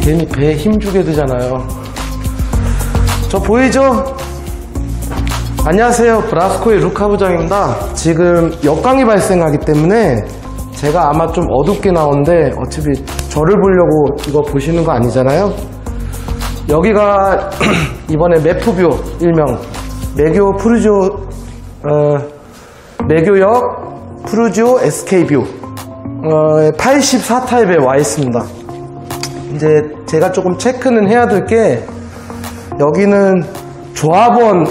괜히 배에 힘주게 되잖아요. 저 보이죠? 안녕하세요, 브라스코의 루카 부장입니다. 지금 역광이 발생하기 때문에 제가 아마 좀 어둡게 나오는데 어차피 저를 보려고 이거 보시는 거 아니잖아요. 여기가 이번에 매프뷰, 일명 매교 푸르지오 매교역 푸르지오 SK뷰 84타입에 와 있습니다. 이제 제가 조금 체크는 해야 될 게, 여기는 조합원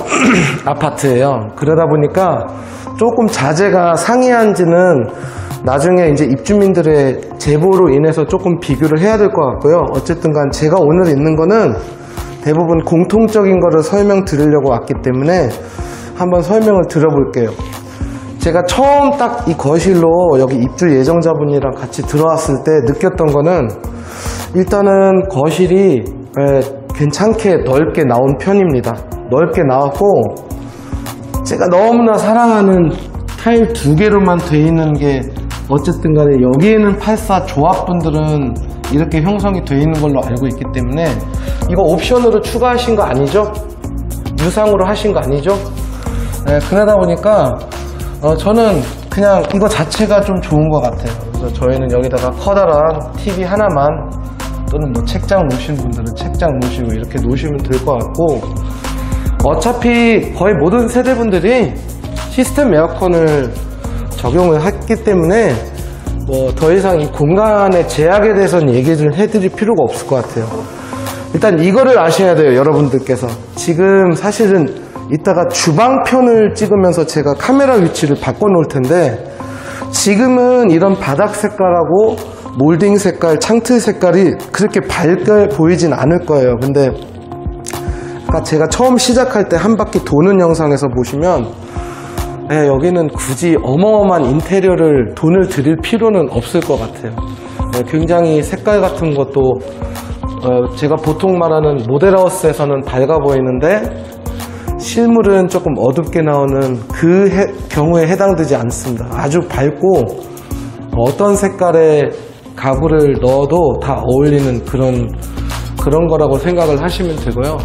아파트예요. 그러다 보니까 조금 자재가 상이한지는 나중에 이제 입주민들의 제보로 인해서 조금 비교를 해야 될 것 같고요. 어쨌든 간 제가 오늘 있는 거는 대부분 공통적인 거를 설명드리려고 왔기 때문에 한번 설명을 들어볼게요. 제가 처음 딱 이 거실로 여기 입주 예정자분이랑 같이 들어왔을 때 느꼈던 거는, 일단은 거실이 괜찮게 넓게 나온 편입니다. 넓게 나왔고, 제가 너무나 사랑하는 타일 2개로만 돼 있는 게, 어쨌든 간에 여기에는 84 조합분들은 이렇게 형성이 돼 있는 걸로 알고 있기 때문에, 이거 옵션으로 추가하신 거 아니죠? 유상으로 하신 거 아니죠? 네, 그러다 보니까 저는 그냥 이거 자체가 좀 좋은 것 같아요. 그래서 저희는 여기다가 커다란 TV 하나만, 또는 뭐 책장 놓으신 분들은 책장 놓으시고 이렇게 놓으시면 될 것 같고, 어차피 거의 모든 세대분들이 시스템 에어컨을 적용을 했기 때문에 뭐 더 이상 이 공간의 제약에 대해서는 얘기를 해드릴 필요가 없을 것 같아요. 일단 이거를 아셔야 돼요, 여러분들께서. 지금 사실은 이따가 주방편을 찍으면서 제가 카메라 위치를 바꿔 놓을 텐데, 지금은 이런 바닥 색깔하고 몰딩 색깔, 창틀 색깔이 그렇게 밝게 보이진 않을 거예요. 근데 아까 제가 처음 시작할 때 한 바퀴 도는 영상에서 보시면, 네, 여기는 굳이 어마어마한 인테리어를 돈을 들일 필요는 없을 것 같아요. 네, 굉장히 색깔 같은 것도 제가 보통 말하는 모델하우스에서는 밝아 보이는데, 실물은 조금 어둡게 나오는 그 경우에 해당되지 않습니다. 아주 밝고 어떤 색깔의 가구를 넣어도 다 어울리는 그런 거라고 생각을 하시면 되고요.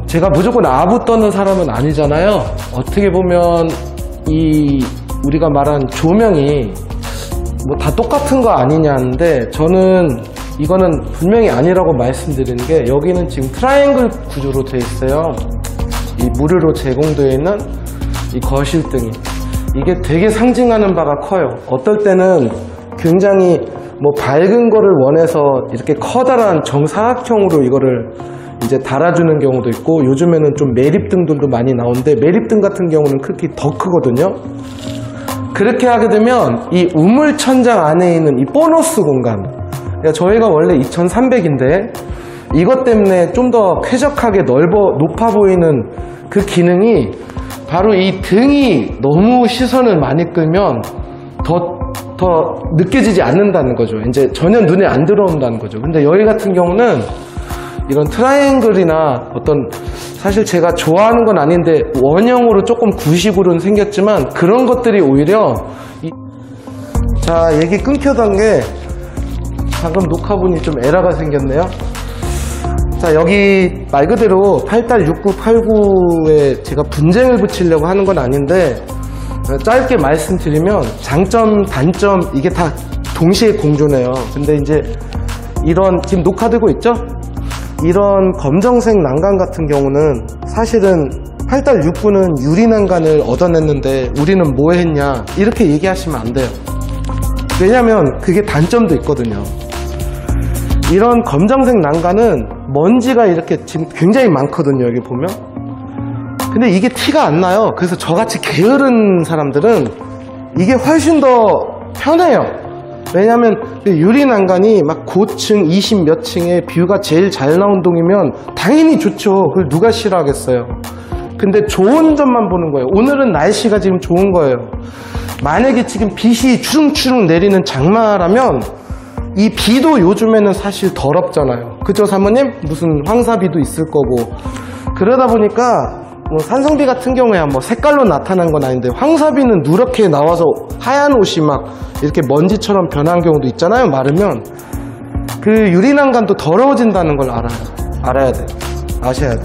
제가 무조건 아부 떠는 사람은 아니잖아요. 어떻게 보면 우리가 말한 조명이 뭐 다 똑같은 거 아니냐는데, 저는 이거는 분명히 아니라고 말씀드리는 게, 여기는 지금 트라이앵글 구조로 되어 있어요. 이 무료로 제공되어 있는 이 거실등이, 이게 되게 상징하는 바가 커요. 어떨 때는 굉장히 뭐 밝은 거를 원해서 이렇게 커다란 정사각형으로 이거를 이제 달아주는 경우도 있고, 요즘에는 좀 매립등들도 많이 나오는데, 매립등 같은 경우는 크기 더 크거든요. 그렇게 하게 되면 이 우물 천장 안에 있는 이 보너스 공간, 그러니까 저희가 원래 2300인데 이것 때문에 좀 더 쾌적하게 높아 보이는 그 기능이, 바로 이 등이 너무 시선을 많이 끌면 더 느껴지지 않는다는 거죠. 이제 전혀 눈에 안 들어온다는 거죠. 근데 여기 같은 경우는 이런 트라이앵글이나 어떤, 사실 제가 좋아하는 건 아닌데 원형으로 조금 구식으로는 생겼지만, 그런 것들이 오히려 자, 얘기 끊겨던 게, 방금 녹화분이 좀 에러가 생겼네요. 자, 여기 말 그대로 8달 69, 89에 제가 분쟁을 붙이려고 하는 건 아닌데, 짧게 말씀드리면 장점, 단점 이게 다 동시에 공존해요. 근데 이제 이런, 지금 녹화되고 있죠? 이런 검정색 난간 같은 경우는 사실은 8달 69는 유리 난간을 얻어냈는데 우리는 뭐 했냐, 이렇게 얘기하시면 안 돼요. 왜냐면 그게 단점도 있거든요. 이런 검정색 난간은 먼지가 이렇게 지금 굉장히 많거든요, 여기 보면. 근데 이게 티가 안 나요. 그래서 저같이 게으른 사람들은 이게 훨씬 더 편해요. 왜냐면 유리 난간이 막 고층 20 몇 층에 뷰가 제일 잘 나온 동이면 당연히 좋죠. 그걸 누가 싫어하겠어요. 근데 좋은 점만 보는 거예요. 오늘은 날씨가 지금 좋은 거예요. 만약에 지금 빛이 추릉추릉 내리는 장마라면 이 비도 요즘에는 사실 더럽잖아요. 그죠, 사모님? 무슨 황사비도 있을 거고. 그러다 보니까 뭐 산성비 같은 경우에 뭐 색깔로 나타난 건 아닌데, 황사비는 누렇게 나와서 하얀 옷이 막 이렇게 먼지처럼 변한 경우도 있잖아요, 마르면. 그 유리난간도 더러워진다는 걸 알아야 돼. 아셔야 돼.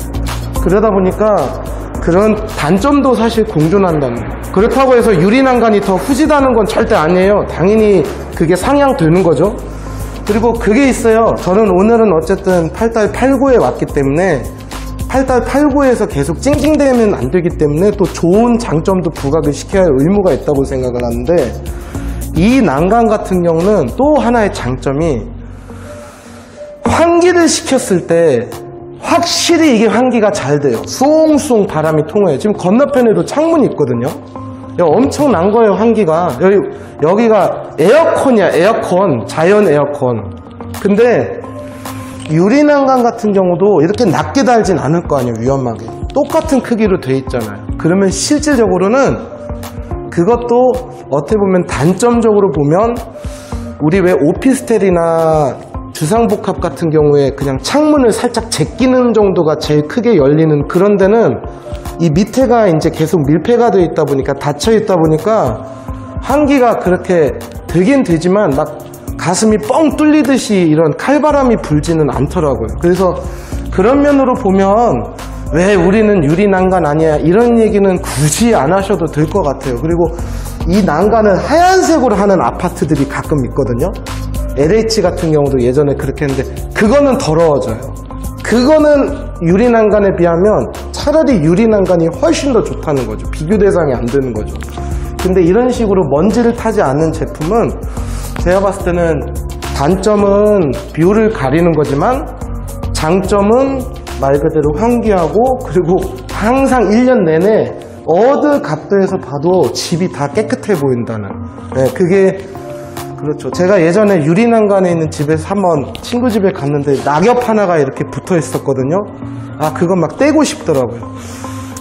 그러다 보니까 그런 단점도 사실 공존한다는 거예요. 그렇다고 해서 유리난간이 더 후지다는 건 절대 아니에요. 당연히 그게 상향되는 거죠. 그리고 그게 있어요. 저는 오늘은 어쨌든 8달 8구에 왔기 때문에 8달 8구에서 계속 찡찡대면 안 되기 때문에 또 좋은 장점도 부각을 시켜야 할 의무가 있다고 생각을 하는데, 이 난간 같은 경우는 또 하나의 장점이 환기를 시켰을 때 확실히 이게 환기가 잘 돼요. 숭숭 바람이 통해요. 지금 건너편에도 창문이 있거든요. 엄청난 거예요, 환기가. 여기가 에어컨이야, 에어컨. 자연 에어컨. 근데 유리난간 같은 경우도 이렇게 낮게 달진 않을 거 아니에요, 위험하게. 똑같은 크기로 돼 있잖아요. 그러면 실질적으로는 그것도 어떻게 보면 단점적으로 보면, 우리 왜 오피스텔이나 주상복합 같은 경우에 그냥 창문을 살짝 제끼는 정도가 제일 크게 열리는 그런 데는 이 밑에가 이제 계속 밀폐가 되어 있다 보니까, 닫혀 있다 보니까 환기가 그렇게 되긴 되지만 막 가슴이 뻥 뚫리듯이 이런 칼바람이 불지는 않더라고요. 그래서 그런 면으로 보면 왜 우리는 유리난간 아니야, 이런 얘기는 굳이 안 하셔도 될 것 같아요. 그리고 이 난간을 하얀색으로 하는 아파트들이 가끔 있거든요. LH 같은 경우도 예전에 그렇게 했는데 그거는 더러워져요. 그거는 유리난간에 비하면 차라리 유리난간이 훨씬 더 좋다는 거죠. 비교 대상이 안 되는 거죠. 근데 이런 식으로 먼지를 타지 않는 제품은 제가 봤을 때는 단점은 뷰를 가리는 거지만 장점은 말 그대로 환기하고, 그리고 항상 1년 내내 어느 각도에서 봐도 집이 다 깨끗해 보인다는, 그게 그렇죠. 제가 예전에 유리난간에 있는 집에서 한번 친구 집에 갔는데 낙엽 하나가 이렇게 붙어 있었거든요. 그건 막 떼고 싶더라고요.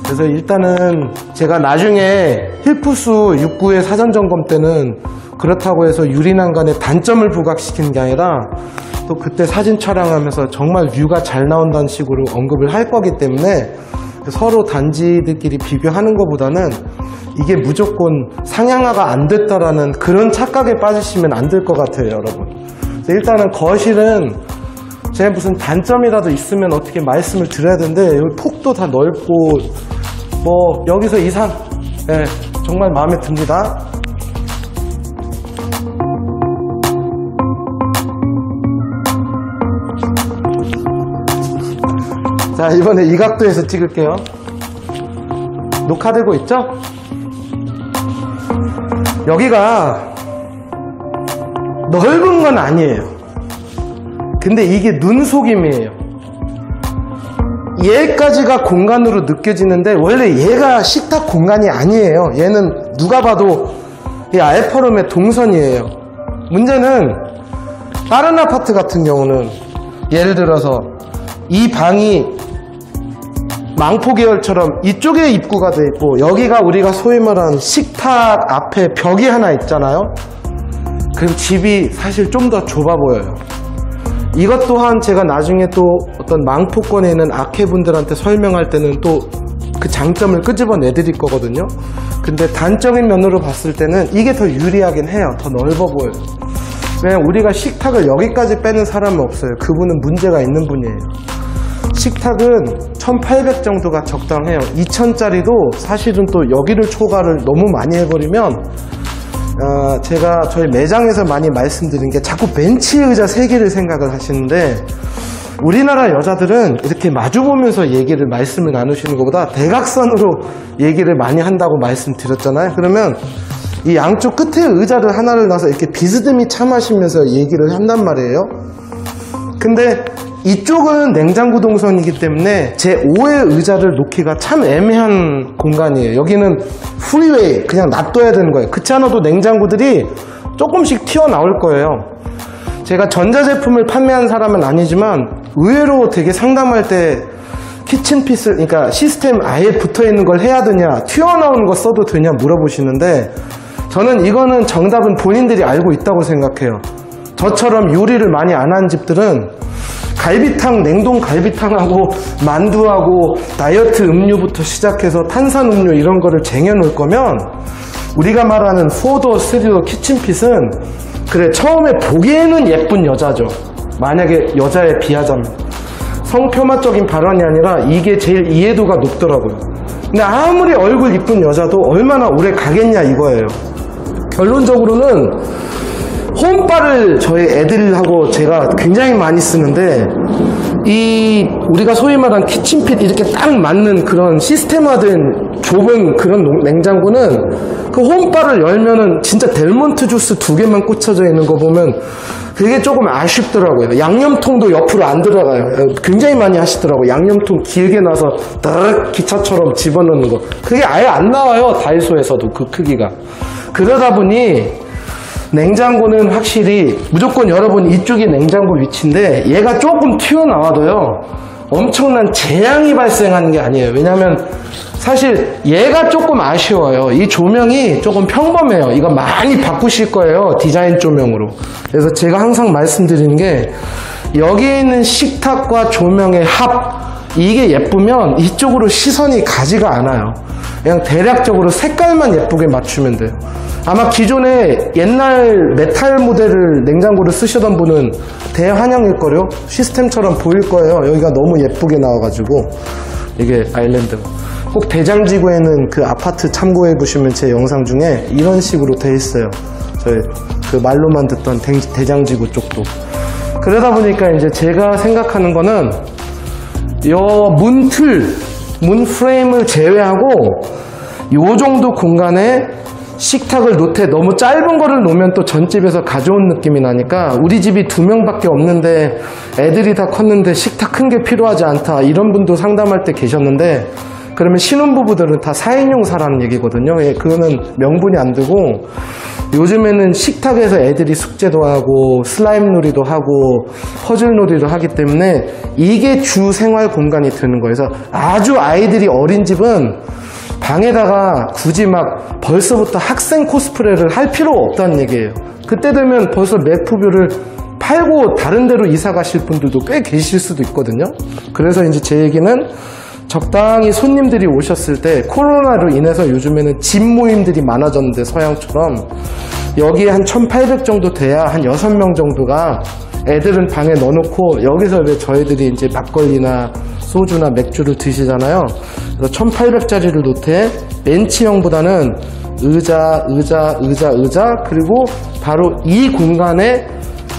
그래서 일단은 제가 나중에 힐푸스 6구의 사전 점검 때는 그렇다고 해서 유리난간의 단점을 부각시키는 게 아니라 또 그때 사진 촬영하면서 정말 뷰가 잘 나온다는 식으로 언급을 할 거기 때문에 서로 단지들끼리 비교하는 것보다는 이게 무조건 상향화가 안 됐다라는 그런 착각에 빠지시면 안 될 것 같아요, 여러분. 일단은 거실은 제가 무슨 단점이라도 있으면 어떻게 말씀을 드려야 되는데, 여기 폭도 다 넓고 뭐 여기서 이상 정말 마음에 듭니다. 자, 이번에 이 각도에서 찍을게요. 녹화되고 있죠? 여기가 넓은 건 아니에요. 근데 이게 눈속임이에요. 얘까지가 공간으로 느껴지는데 원래 얘가 식탁 공간이 아니에요. 얘는 누가 봐도 이 알파룸의 동선이에요. 문제는 다른 아파트 같은 경우는 예를 들어서 이 방이 망포 계열처럼 이쪽에 입구가 돼 있고, 여기가 우리가 소위 말하는 식탁 앞에 벽이 하나 있잖아요. 그럼 집이 사실 좀 더 좁아 보여요. 이것 또한 제가 나중에 또 어떤 망포권에 있는 아케분들한테 설명할 때는 또 그 장점을 끄집어 내드릴 거거든요. 근데 단적인 면으로 봤을 때는 이게 더 유리하긴 해요. 더 넓어 보여요. 왜냐면 우리가 식탁을 여기까지 빼는 사람은 없어요. 그분은 문제가 있는 분이에요. 식탁은 1800 정도가 적당해요. 2000짜리도 사실은 또 여기를 초과를 너무 많이 해버리면, 제가 저희 매장에서 많이 말씀드린 게 자꾸 벤치 의자 3개를 생각을 하시는데, 우리나라 여자들은 이렇게 마주보면서 말씀을 나누시는 것보다 대각선으로 얘기를 많이 한다고 말씀드렸잖아요. 그러면 이 양쪽 끝에 의자를 하나를 놔서 이렇게 비스듬히 참으시면서 얘기를 한단 말이에요. 근데 이쪽은 냉장고 동선이기 때문에 제5의 의자를 놓기가 참 애매한 공간이에요. 여기는 프리웨이, 그냥 놔둬야 되는 거예요. 그렇지 않아도 냉장고들이 조금씩 튀어나올 거예요. 제가 전자제품을 판매한 사람은 아니지만 의외로 되게 상담할 때 키친피스, 그러니까 시스템 아예 붙어있는 걸 해야 되냐, 튀어나오는 거 써도 되냐 물어보시는데, 저는 이거는 정답은 본인들이 알고 있다고 생각해요. 저처럼 요리를 많이 안 한 집들은 갈비탕, 냉동 갈비탕하고 만두하고 다이어트 음료부터 시작해서 탄산음료 이런 거를 쟁여놓을 거면, 우리가 말하는 4도어, 3도어 키친핏은 그래 처음에 보기에는 예쁜 여자죠. 만약에 여자에 비하자면. 성폄하적인 발언이 아니라 이게 제일 이해도가 높더라고요. 근데 아무리 얼굴 이쁜 여자도 얼마나 오래 가겠냐 이거예요. 결론적으로는 홈바를 저희 애들하고 제가 굉장히 많이 쓰는데, 이 우리가 소위 말하는 키친핏 이렇게 딱 맞는 그런 시스템화된 좁은 그런 냉장고는 그 홈바를 열면은 진짜 델몬트 주스 2개만 꽂혀져 있는 거 보면 그게 조금 아쉽더라고요. 양념통도 옆으로 안 들어가요. 굉장히 많이 하시더라고요. 양념통 길게 나서 딱 기차처럼 집어넣는 거. 그게 아예 안 나와요. 다이소에서도 그 크기가. 그러다 보니 냉장고는 확실히 무조건 여러분 이쪽이 냉장고 위치인데, 얘가 조금 튀어나와도요 엄청난 재앙이 발생하는 게 아니에요. 왜냐면 사실 얘가 조금 아쉬워요. 이 조명이 조금 평범해요. 이거 많이 바꾸실 거예요, 디자인 조명으로. 그래서 제가 항상 말씀드리는 게, 여기 있는 식탁과 조명의 합, 이게 예쁘면 이쪽으로 시선이 가지가 않아요. 그냥 대략적으로 색깔만 예쁘게 맞추면 돼요. 아마 기존에 옛날 메탈 모델을 냉장고를 쓰시던 분은 대환영일걸요? 시스템처럼 보일 거예요. 여기가 너무 예쁘게 나와가지고. 이게 아일랜드가. 꼭 대장지구에는 그 아파트 참고해 보시면 제 영상 중에 이런 식으로 돼 있어요. 저희 그 말로만 듣던 대장지구 쪽도. 그러다 보니까 이제 제가 생각하는 거는 요 문 프레임을 제외하고 요 정도 공간에 식탁을 놓되, 너무 짧은 거를 놓으면 또 전집에서 가져온 느낌이 나니까, 우리 집이 2명밖에 없는데 애들이 다 컸는데 식탁 큰 게 필요하지 않다, 이런 분도 상담할 때 계셨는데, 그러면 신혼부부들은 다 4인용 사라는 얘기거든요. 예, 그거는 명분이 안 되고, 요즘에는 식탁에서 애들이 숙제도 하고 슬라임 놀이도 하고 퍼즐 놀이도 하기 때문에 이게 주 생활 공간이 되는 거예요. 그래서 아주 아이들이 어린 집은 방에다가 굳이 막 벌써부터 학생 코스프레를 할 필요가 없다는 얘기예요. 그때 되면 벌써 맥푸뷰를 팔고 다른 데로 이사 가실 분들도 꽤 계실 수도 있거든요. 그래서 이제 제 얘기는, 적당히 손님들이 오셨을 때, 코로나로 인해서 요즘에는 집 모임들이 많아졌는데 서양처럼, 여기에 한 1800 정도 돼야 한 6명 정도가 애들은 방에 넣어놓고, 여기서 왜 저희들이 이제 막걸리나 소주나 맥주를 드시잖아요. 그래서 1800짜리를 놓되 벤치형보다는 의자, 그리고 바로 이 공간에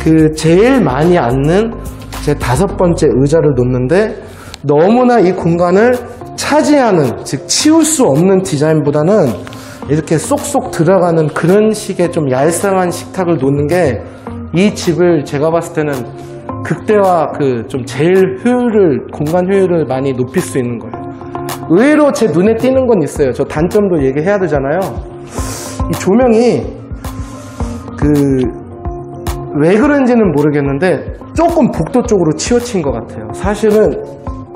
그 제일 많이 앉는 제 5번째 의자를 놓는데, 너무나 이 공간을 차지하는, 즉 치울 수 없는 디자인보다는 이렇게 쏙쏙 들어가는 그런 식의 좀 얄쌍한 식탁을 놓는 게 이 집을 제가 봤을 때는 극대화, 그 좀 제일 공간 효율을 많이 높일 수 있는 거예요. 의외로 제 눈에 띄는 건 있어요. 저 단점도 얘기해야 되잖아요. 이 조명이 왜 그런지는 모르겠는데 조금 복도 쪽으로 치우친 것 같아요. 사실은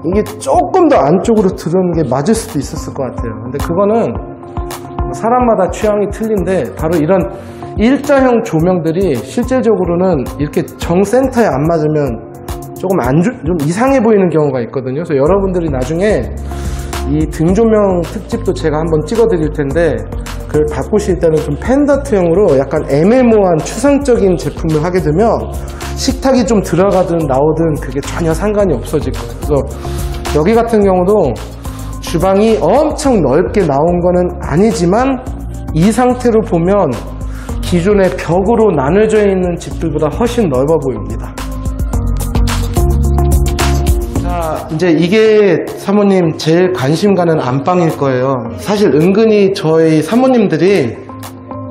이게 조금 더 안쪽으로 들어오는 게 맞을 수도 있었을 것 같아요. 근데 그거는 사람마다 취향이 틀린데, 바로 이런 일자형 조명들이 실제적으로는 이렇게 정센터에 안 맞으면 조금 좀 이상해 보이는 경우가 있거든요. 그래서 여러분들이 나중에 이 등조명 특집도 제가 한번 찍어 드릴 텐데, 그걸 바꾸실 때는 좀 펜던트형으로 약간 애매모호한 추상적인 제품을 하게 되면 식탁이 좀 들어가든 나오든 그게 전혀 상관이 없어질 거예요. 그래서 여기 같은 경우도 주방이 엄청 넓게 나온 거는 아니지만, 이 상태로 보면 기존의 벽으로 나눠져 있는 집들보다 훨씬 넓어 보입니다. 자, 이제 이게 사모님 제일 관심 가는 안방일 거예요. 사실 은근히 저희 사모님들이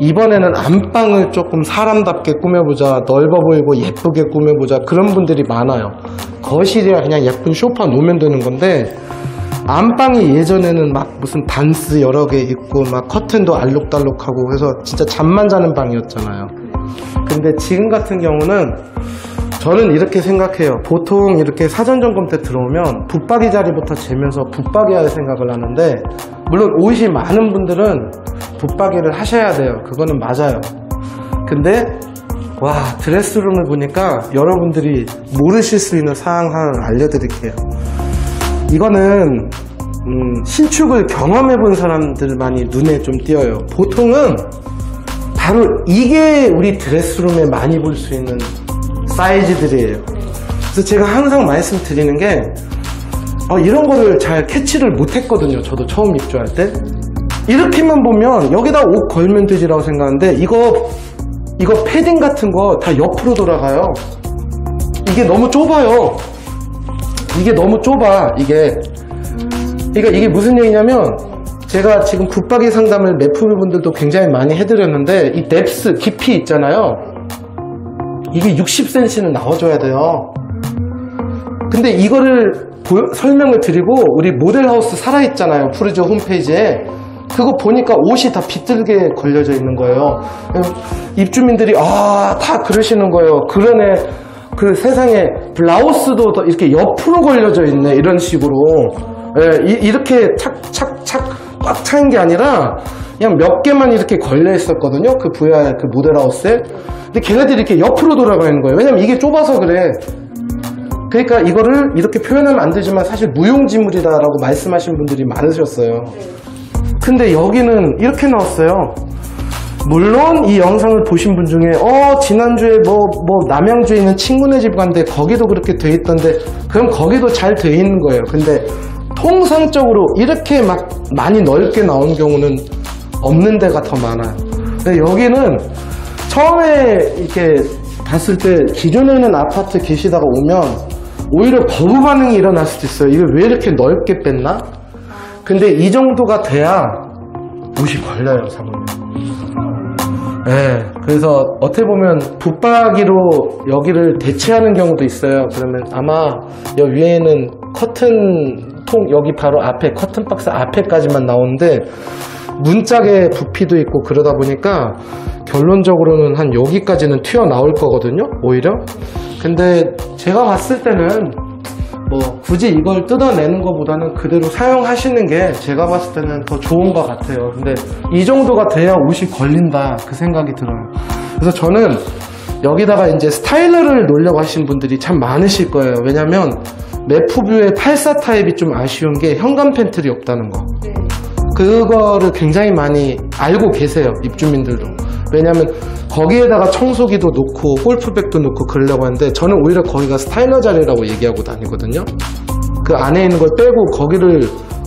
이번에는 안방을 조금 사람답게 꾸며보자, 넓어 보이고 예쁘게 꾸며보자, 그런 분들이 많아요. 거실이야 그냥 예쁜 소파 놓으면 되는 건데, 안방이 예전에는 막 무슨 단스 여러 개 있고 막 커튼도 알록달록하고 해서 진짜 잠만 자는 방이었잖아요. 근데 지금 같은 경우는 저는 이렇게 생각해요. 보통 이렇게 사전 점검 때 들어오면 붙박이 자리부터 재면서 붙박이 할 생각을 하는데, 물론 옷이 많은 분들은 붙박이를 하셔야 돼요. 그거는 맞아요. 근데 와, 드레스룸을 보니까 여러분들이 모르실 수 있는 사항 하나를 알려드릴게요. 이거는 신축을 경험해 본 사람들만이 눈에 좀 띄어요. 보통은 바로 이게 우리 드레스룸에 많이 볼 수 있는 사이즈들이에요. 그래서 제가 항상 말씀드리는 게 이런 거를 잘 캐치를 못했거든요. 저도 처음 입주할 때. 이렇게만 보면 여기다 옷 걸면 되지라고 생각하는데 이거 패딩 같은 거 다 옆으로 돌아가요. 이게 너무 좁아요. 이게 너무 좁아. 그러니까 이게 무슨 얘기냐면 제가 지금 붙박이 상담을 매프분들도 굉장히 많이 해드렸는데 이 뎁스 깊이 있잖아요. 이게 60cm는 나와줘야 돼요. 근데 이거를 설명을 드리고 우리 모델하우스 살아있잖아요. 푸르지오 홈페이지에 그거 보니까 옷이 다 비틀게 걸려져 있는 거예요. 입주민들이 다 그러시는 거예요. 그러네, 그 세상에 블라우스도 이렇게 옆으로 걸려져 있네, 이런 식으로. 이렇게 착착착 꽉 차인 게 아니라 그냥 몇 개만 이렇게 걸려 있었거든요. 그 VR 그 모델하우스에. 근데 걔네들이 이렇게 옆으로 돌아가 있는 거예요. 왜냐면 이게 좁아서 그래. 그러니까 이거를 이렇게 표현하면 안 되지만 사실 무용지물이다라고 말씀하신 분들이 많으셨어요. 근데 여기는 이렇게 나왔어요. 물론 이 영상을 보신 분 중에 지난주에 뭐 남양주에 있는 친구네 집 갔는데 거기도 그렇게 돼 있던데, 그럼 거기도 잘 돼 있는 거예요. 근데 통상적으로 이렇게 막 많이 넓게 나온 경우는 없는 데가 더 많아요. 근데 여기는 처음에 이렇게 봤을 때 기존에 있는 아파트 계시다가 오면 오히려 거부 반응이 일어날 수도 있어요. 이걸 왜 이렇게 넓게 뺐나? 근데 이 정도가 돼야 옷이 걸려요, 사모님. 네, 그래서 어떻게 보면 붙박이로 여기를 대체하는 경우도 있어요. 그러면 아마 여기 위에는 커튼 통, 여기 바로 앞에 커튼 박스 앞에까지만 나오는데 문짝에 부피도 있고 그러다 보니까 결론적으로는 한 여기까지는 튀어나올 거거든요, 오히려. 근데 제가 봤을 때는 뭐 굳이 이걸 뜯어내는 것보다는 그대로 사용하시는 게 제가 봤을 때는 더 좋은 것 같아요. 근데 이 정도가 돼야 옷이 걸린다, 그 생각이 들어요. 그래서 저는 여기다가 이제 스타일러를 놓으려고 하신 분들이 참 많으실 거예요. 왜냐면 매프뷰의 84 타입이 좀 아쉬운 게 현관 팬트리 없다는 거. 그거를 굉장히 많이 알고 계세요, 입주민들도. 왜냐면 거기에다가 청소기도 놓고 골프백도 놓고 그러려고 하는데 저는 오히려 거기가 스타일러 자리라고 얘기하고 다니거든요. 그 안에 있는 걸 빼고 거기를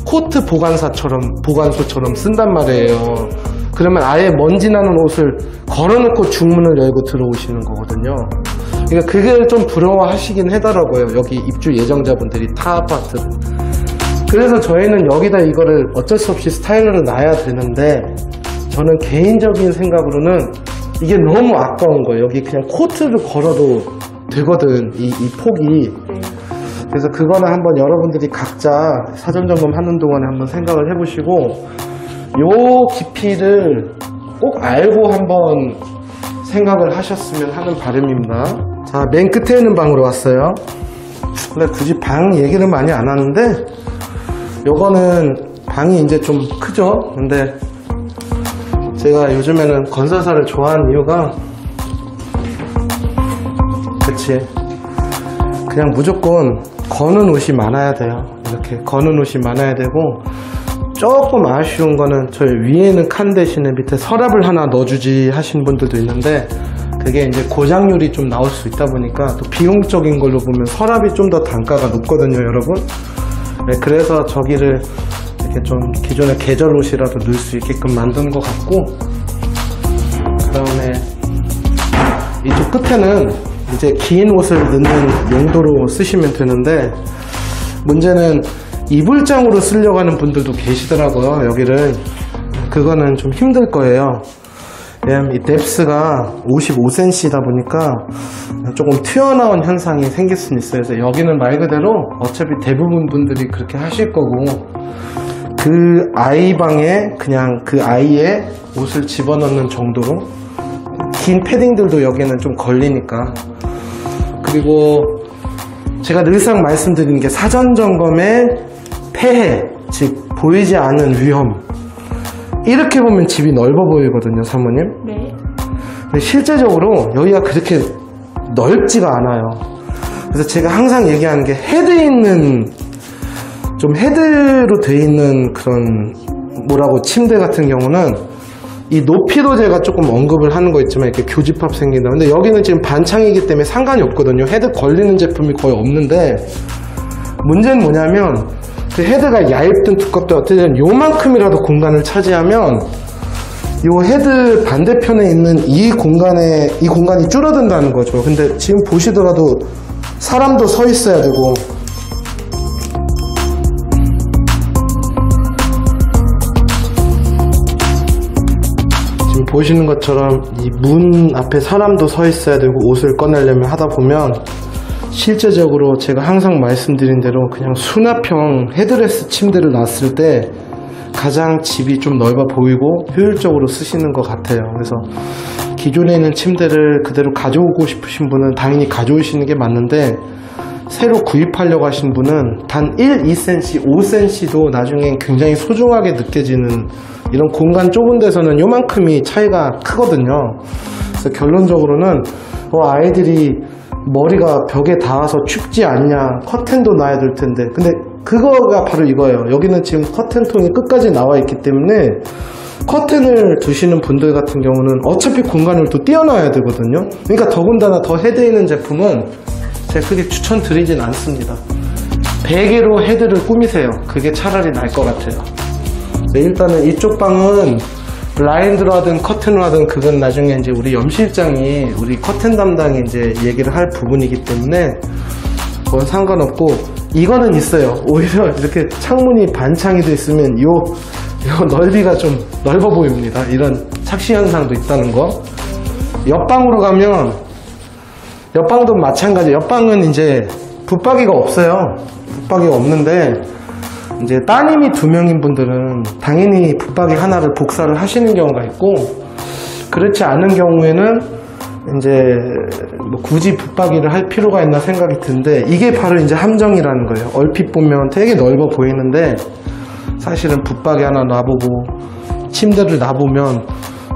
코트 보관소처럼 쓴단 말이에요. 그러면 아예 먼지 나는 옷을 걸어놓고 중문을 열고 들어오시는 거거든요. 그러니까 그게 좀 부러워하시긴 하더라고요, 여기 입주 예정자분들이 타 아파트를. 그래서 저희는 여기다 이거를 어쩔 수 없이 스타일러를 놔야 되는데, 저는 개인적인 생각으로는 이게 너무 아까운 거예요. 여기 그냥 코트를 걸어도 되거든, 이 폭이. 그래서 그거는 한번 여러분들이 각자 사전점검 하는 동안에 한번 생각을 해보시고, 요 깊이를 꼭 알고 한번 생각을 하셨으면 하는 바람입니다. 자, 맨 끝에 있는 방으로 왔어요. 근데 굳이 방 얘기를 많이 안 하는데, 요거는 방이 이제 좀 크죠? 근데 제가 요즘에는 건설사를 좋아하는 이유가, 그치, 그냥 무조건 거는 옷이 많아야 돼요. 이렇게 거는 옷이 많아야 되고, 조금 아쉬운 거는 저희 위에는 칸 대신에 밑에 서랍을 하나 넣어주지 하신 분들도 있는데, 그게 이제 고장률이 좀 나올 수 있다 보니까 또 비용적인 걸로 보면 서랍이 좀 더 단가가 높거든요, 여러분. 네, 그래서 저기를 이렇게 좀 기존의 계절 옷이라도 넣을 수 있게끔 만든 것 같고, 그 다음에 이쪽 끝에는 이제 긴 옷을 넣는 용도로 쓰시면 되는데, 문제는 이불장으로 쓰려고 하는 분들도 계시더라고요, 여기를. 그거는 좀 힘들 거예요. 왜냐면 이 뎁스가 55cm다 보니까 조금 튀어나온 현상이 생길 수는 있어요. 그래서 여기는 말 그대로 어차피 대부분 분들이 그렇게 하실 거고, 그 아이 방에 그냥 그 아이의 옷을 집어넣는 정도로, 긴 패딩들도 여기는 좀 걸리니까. 그리고 제가 늘상 말씀드리는 게 사전점검의 폐해, 즉 보이지 않은 위험. 이렇게 보면 집이 넓어 보이거든요, 사모님. 네. 근데 실제적으로 여기가 그렇게 넓지가 않아요. 그래서 제가 항상 얘기하는 게, 좀 헤드로 돼 있는 그런 침대 같은 경우는 이 높이도 제가 조금 언급을 하는 거 있지만 이렇게 교집합 생긴다. 근데 여기는 지금 반창이기 때문에 상관이 없거든요. 헤드 걸리는 제품이 거의 없는데, 문제는 뭐냐면 그 헤드가 얇든 두껍든 어쨌든 요만큼이라도 공간을 차지하면 이 헤드 반대편에 있는 이 공간이 줄어든다는 거죠. 근데 지금 보시더라도 사람도 서 있어야 되고, 지금 보시는 것처럼 이 문 앞에 사람도 서 있어야 되고, 옷을 꺼내려면 하다 보면 실제적으로 제가 항상 말씀드린 대로 그냥 수납형 헤드레스 침대를 놨을 때 가장 집이 좀 넓어 보이고 효율적으로 쓰시는 것 같아요. 그래서 기존에 있는 침대를 그대로 가져오고 싶으신 분은 당연히 가져오시는 게 맞는데, 새로 구입하려고 하신 분은 단 1, 2cm, 5cm도 나중에 굉장히 소중하게 느껴지는, 이런 공간 좁은 데서는 요만큼이 차이가 크거든요. 그래서 결론적으로는 아이들이 머리가 벽에 닿아서 춥지 않냐, 커튼도 놔야 될 텐데, 근데 그거가 바로 이거예요. 여기는 지금 커튼통이 끝까지 나와 있기 때문에 커튼을 두시는 분들 같은 경우는 어차피 공간을 또 띄워놔야 되거든요. 그러니까 더군다나 더 헤드에 있는 제품은 제가 크게 추천드리진 않습니다. 베개로 헤드를 꾸미세요. 그게 차라리 나을 것 같아요. 네, 일단은 이쪽 방은 블라인드로 하든 커튼으로 하든 그건 나중에 이제 우리 염실장이, 우리 커튼 담당이 이제 얘기를 할 부분이기 때문에 그건 상관없고, 이거는 있어요. 오히려 이렇게 창문이 반창이 돼 있으면 요 넓이가 좀 넓어 보입니다. 이런 착시 현상도 있다는 거. 옆방으로 가면, 옆방도 마찬가지. 옆방은 이제 붙박이가 없어요. 붙박이가 없는데, 이제 따님이 2명인 분들은 당연히 붙박이 하나를 복사를 하시는 경우가 있고, 그렇지 않은 경우에는 이제 뭐 굳이 붙박이를 할 필요가 있나 생각이 드는데, 이게 바로 이제 함정이라는 거예요. 얼핏 보면 되게 넓어 보이는데 사실은 붙박이 하나 놔보고 침대를 놔보면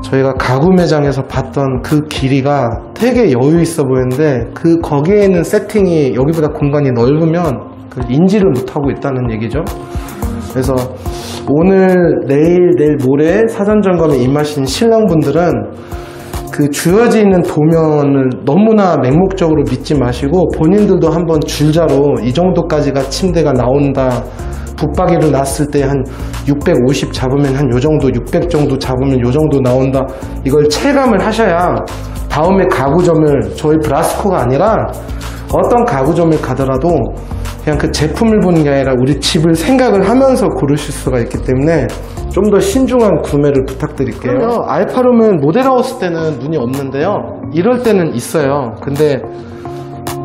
저희가 가구 매장에서 봤던 그 길이가 되게 여유 있어 보이는데, 거기에 있는 세팅이 여기보다 공간이 넓으면 인지를 못하고 있다는 얘기죠. 그래서 오늘, 내일 모레 사전 점검에 임하신 신랑분들은 그 주어져 있는 도면을 너무나 맹목적으로 믿지 마시고, 본인들도 한번 줄자로 이 정도까지가 침대가 나온다, 붙박이를 놨을 때 한 650 잡으면 한 요 정도, 600 정도 잡으면 요 정도 나온다, 이걸 체감을 하셔야 다음에 가구점을, 저희 브라스코가 아니라 어떤 가구점을 가더라도 그냥 그 제품을 보는 게 아니라 우리 집을 생각을 하면서 고르실 수가 있기 때문에 좀 더 신중한 구매를 부탁드릴게요. 알파룸은 모델하우스 때는 눈이 없는데요, 이럴 때는 있어요. 근데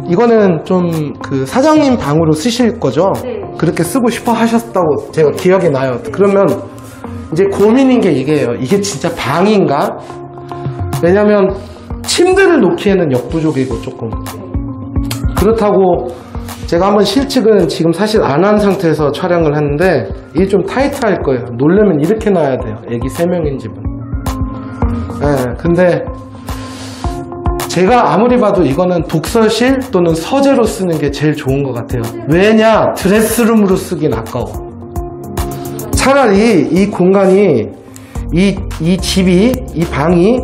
이거는 좀 그 사장님 방으로 쓰실 거죠? 네. 그렇게 쓰고 싶어 하셨다고 제가 기억이 나요. 그러면 이제 고민인 게 이게요. 이게 진짜 방인가? 왜냐면 침대를 놓기에는 역부족이고 조금. 그렇다고 제가 한번 실측은 지금 사실 안 한 상태에서 촬영을 했는데, 이게 좀 타이트할 거예요. 놀려면 이렇게 놔야 돼요. 애기 3명인 집은. 네, 근데 제가 아무리 봐도 이거는 독서실 또는 서재로 쓰는 게 제일 좋은 것 같아요. 왜냐? 드레스룸으로 쓰긴 아까워. 차라리 이 공간이, 이 집이, 이 방이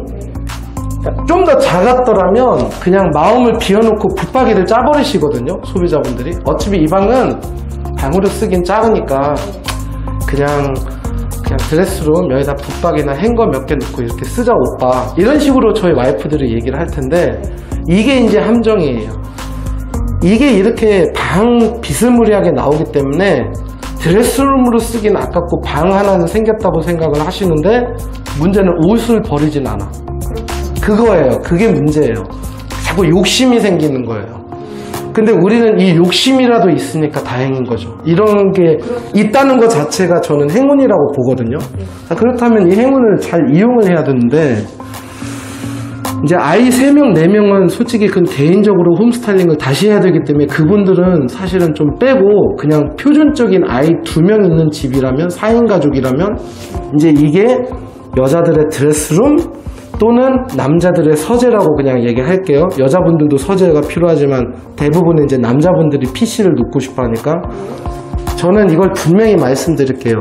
좀 더 작았더라면 그냥 마음을 비워놓고 붙박이를 짜버리시거든요, 소비자분들이. 어차피 이 방은 방으로 쓰긴 작으니까 그냥 드레스룸 여기다 붙박이나 행거 몇 개 넣고 이렇게 쓰자 오빠, 이런 식으로 저희 와이프들이 얘기를 할 텐데, 이게 이제 함정이에요. 이게 이렇게 방 비스무리하게 나오기 때문에 드레스룸으로 쓰긴 아깝고 방 하나는 생겼다고 생각을 하시는데, 문제는 옷을 버리진 않아. 그거예요. 그게 문제예요. 자꾸 욕심이 생기는 거예요. 근데 우리는 이 욕심이라도 있으니까 다행인 거죠. 이런 게 있다는 것 자체가 저는 행운이라고 보거든요. 그렇다면 이 행운을 잘 이용을 해야 되는데, 이제 아이 3명, 4명은 솔직히 그건 개인적으로 홈스타일링을 다시 해야 되기 때문에 그분들은 사실은 좀 빼고, 그냥 표준적인 아이 2명 있는 집이라면, 4인 가족이라면 이제 이게 여자들의 드레스룸 또는 남자들의 서재라고 그냥 얘기할게요. 여자분들도 서재가 필요하지만 대부분은 이제 남자분들이 PC를 놓고 싶어 하니까, 저는 이걸 분명히 말씀드릴게요.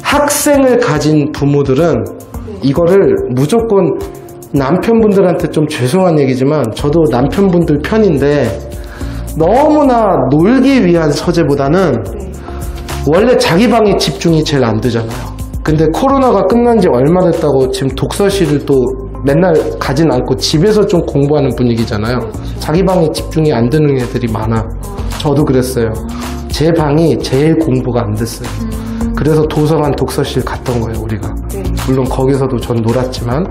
학생을 가진 부모들은 이거를 무조건 남편분들한테 좀 죄송한 얘기지만 저도 남편분들 편인데 너무나 놀기 위한 서재보다는 원래 자기 방에 집중이 제일 안 되잖아요. 근데 코로나가 끝난 지 얼마 됐다고 지금 독서실을 또 맨날 가진 않고 집에서 좀 공부하는 분위기잖아요. 자기 방에 집중이 안 되는 애들이 많아. 저도 그랬어요. 제 방이 제일 공부가 안 됐어요. 그래서 도서관 독서실 갔던 거예요, 우리가. 물론 거기서도 전 놀았지만.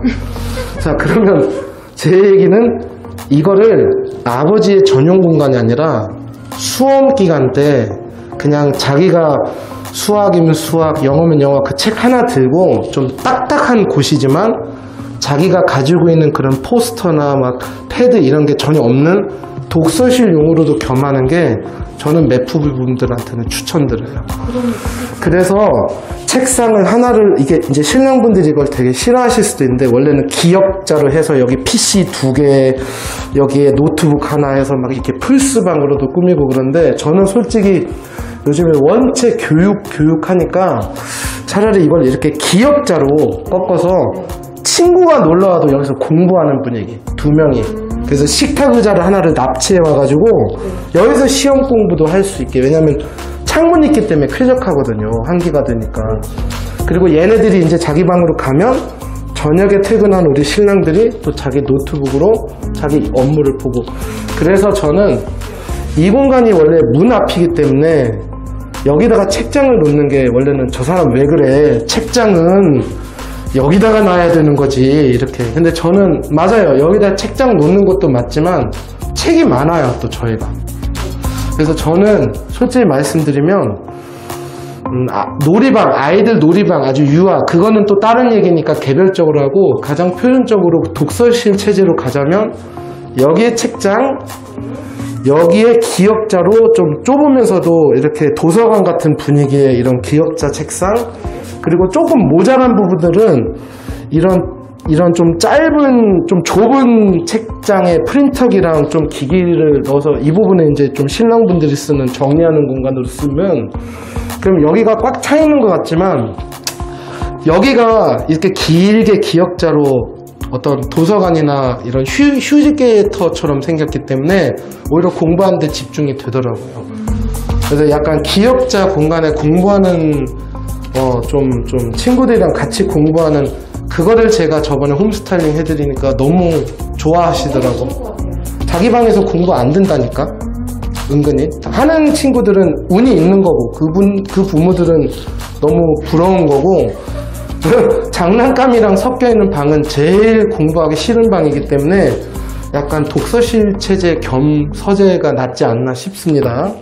자, 그러면 제 얘기는 이거를 아버지의 전용 공간이 아니라 수험 기간 때 그냥 자기가 수학이면 수학, 영어면 영어 그 책 하나 들고 좀 딱딱한 곳이지만 자기가 가지고 있는 그런 포스터나 막 패드 이런 게 전혀 없는 독서실용으로도 겸하는 게 저는 매프분들한테는 추천드려요. 그래서 책상을 하나를, 이게 이제 신랑분들이 이걸 되게 싫어하실 수도 있는데 원래는 기역자로 해서 여기 PC 2개, 여기에 노트북 하나 해서 막 이렇게 플스방으로도 꾸미고 그런데 저는 솔직히 요즘에 원체 교육하니까 차라리 이걸 이렇게 기역자로 꺾어서 친구가 놀러와도 여기서 공부하는 분위기, 2명이. 그래서 식탁 의자를 하나를 납치해 와가지고 여기서 시험 공부도 할 수 있게. 왜냐면 창문이 있기 때문에 쾌적하거든요. 환기가 되니까. 그리고 얘네들이 이제 자기 방으로 가면 저녁에 퇴근한 우리 신랑들이 또 자기 노트북으로 자기 업무를 보고. 그래서 저는 이 공간이 원래 문 앞이기 때문에 여기다가 책장을 놓는 게 원래는 저 사람 왜 그래, 책장은 여기다가 놔야 되는 거지 이렇게. 근데 저는 맞아요, 여기다 책장 놓는 것도 맞지만 책이 많아요 또 저희가. 그래서 저는 솔직히 말씀드리면 놀이방, 아이들 놀이방 아주 유아, 그거는 또 다른 얘기니까 개별적으로 하고, 가장 표현적으로 독서실 체제로 가자면 여기에 책장, 여기에 기역자로 좀 좁으면서도 이렇게 도서관 같은 분위기의 이런 기역자 책상, 그리고 조금 모자란 부분들은 이런 좀 짧은, 좀 좁은 책장에 프린터기랑 좀 기기를 넣어서 이 부분에 이제 좀 신랑분들이 쓰는 정리하는 공간으로 쓰면, 그럼 여기가 꽉 차 있는 것 같지만 여기가 이렇게 길게 기역자로 어떤 도서관이나 이런 휴지개터처럼 생겼기 때문에 오히려 공부하는 데 집중이 되더라고요. 그래서 약간 기역자 공간에 공부하는 좀 친구들이랑 같이 공부하는 그거를 제가 저번에 홈스타일링 해드리니까 너무 좋아하시더라고. 자기 방에서 공부 안 된다니까, 은근히. 하는 친구들은 운이 있는 거고, 그 부모들은 너무 부러운 거고, 장난감이랑 섞여 있는 방은 제일 공부하기 싫은 방이기 때문에 약간 독서실 체제 겸 서재가 낫지 않나 싶습니다.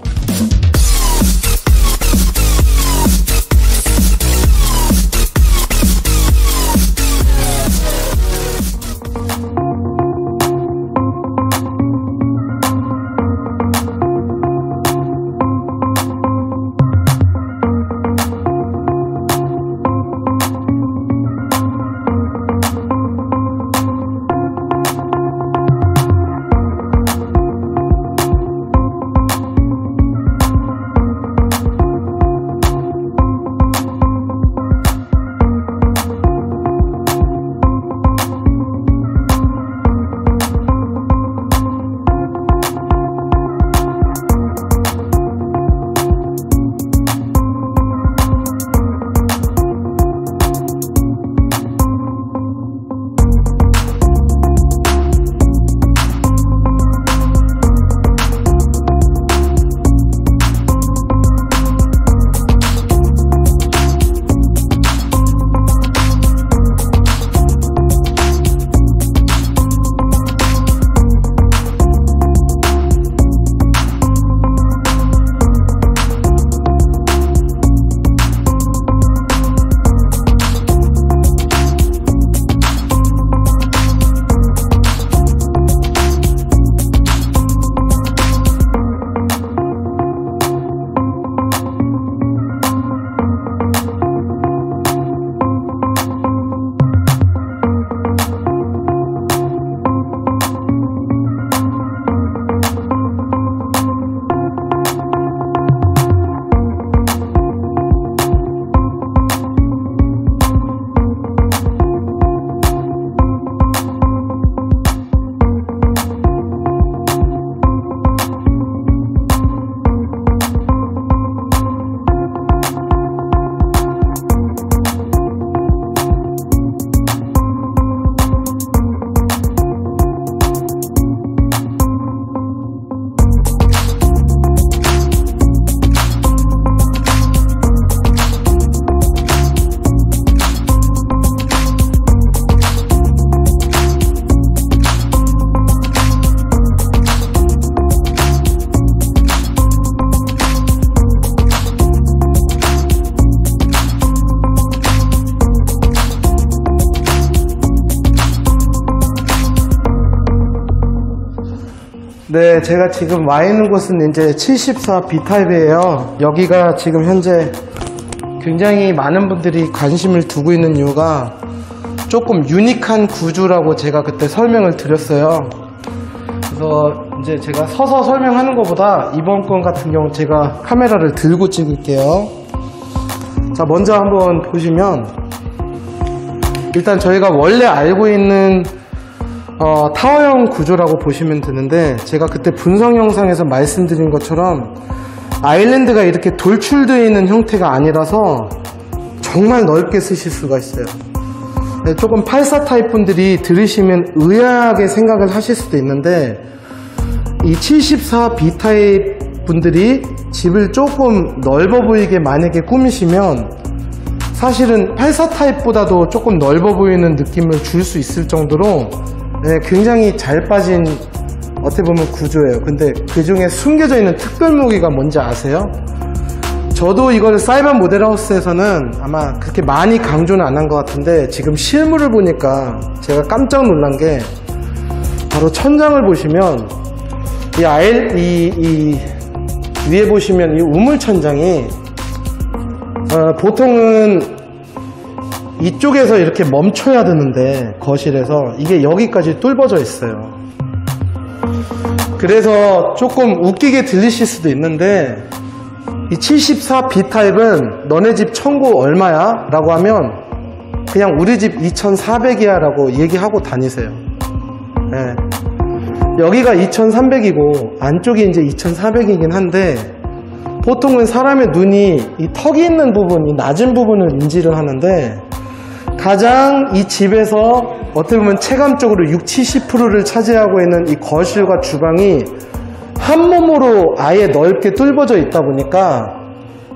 네, 제가 지금 와 있는 곳은 이제 74 B타입이에요. 여기가 지금 현재 굉장히 많은 분들이 관심을 두고 있는 이유가 조금 유니크한 구조라고 제가 그때 설명을 드렸어요. 그래서 이제 제가 서서 설명하는 것보다 이번 건 같은 경우 제가 카메라를 들고 찍을게요. 자, 먼저 한번 보시면 일단 저희가 원래 알고 있는 타워형 구조라고 보시면 되는데, 제가 그때 분석 영상에서 말씀드린 것처럼 아일랜드가 이렇게 돌출되어 있는 형태가 아니라서 정말 넓게 쓰실 수가 있어요. 조금 84 타입 분들이 들으시면 의아하게 생각을 하실 수도 있는데, 이 74 B 타입 분들이 집을 조금 넓어 보이게 만약에 꾸미시면 사실은 84 타입보다도 조금 넓어 보이는 느낌을 줄 수 있을 정도로 굉장히 잘 빠진 어떻게 보면 구조예요. 근데 그 중에 숨겨져 있는 특별 무기가 뭔지 아세요? 저도 이걸 사이번 모델하우스에서는 아마 그렇게 많이 강조는 안 한 것 같은데, 지금 실물을 보니까 제가 깜짝 놀란 게 바로 천장을 보시면 이 위에 보시면 이 우물 천장이 보통은 이쪽에서 이렇게 멈춰야 되는데 거실에서 이게 여기까지 뚫어져 있어요. 그래서 조금 웃기게 들리실 수도 있는데, 이 74 B타입은 너네 집 청구 얼마야? 라고 하면 그냥 우리 집 2400이야 라고 얘기하고 다니세요. 네. 여기가 2300이고 안쪽이 이제 2400이긴 한데, 보통은 사람의 눈이 이 턱이 있는 부분, 이 낮은 부분을 인지를 하는데, 가장 이 집에서 어떻게 보면 체감적으로 60-70%를 차지하고 있는 이 거실과 주방이 한 몸으로 아예 넓게 뚫어져 있다 보니까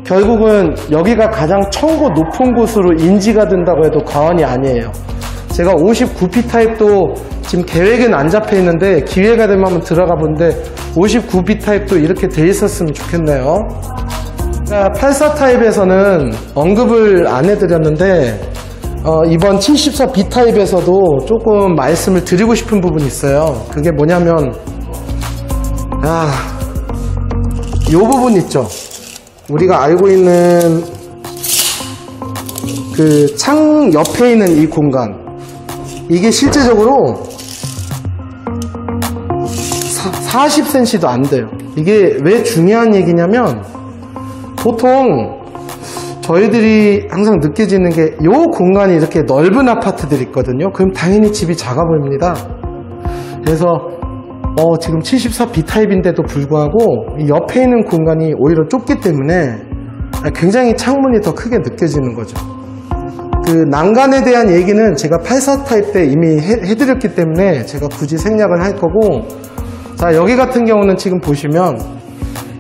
결국은 여기가 가장 청고 높은 곳으로 인지가 된다고 해도 과언이 아니에요. 제가 59P 타입도 지금 계획은 안 잡혀 있는데 기회가 되면 한번 들어가 본데 59B 타입도 이렇게 돼 있었으면 좋겠네요. 84 타입에서는 언급을 안 해드렸는데 이번 74B 타입에서도 조금 말씀을 드리고 싶은 부분이 있어요. 그게 뭐냐면 이 부분 있죠. 우리가 알고 있는 그 창 옆에 있는 이 공간, 이게 실제적으로 40cm도 안 돼요. 이게 왜 중요한 얘기냐면, 보통 저희들이 항상 느껴지는 게 이 공간이 이렇게 넓은 아파트들이 있거든요. 그럼 당연히 집이 작아 보입니다. 그래서 지금 74B 타입인데도 불구하고 이 옆에 있는 공간이 오히려 좁기 때문에 굉장히 창문이 더 크게 느껴지는 거죠. 그 난간에 대한 얘기는 제가 84 타입 때 이미 해드렸기 때문에 제가 굳이 생략을 할 거고, 자, 여기 같은 경우는 지금 보시면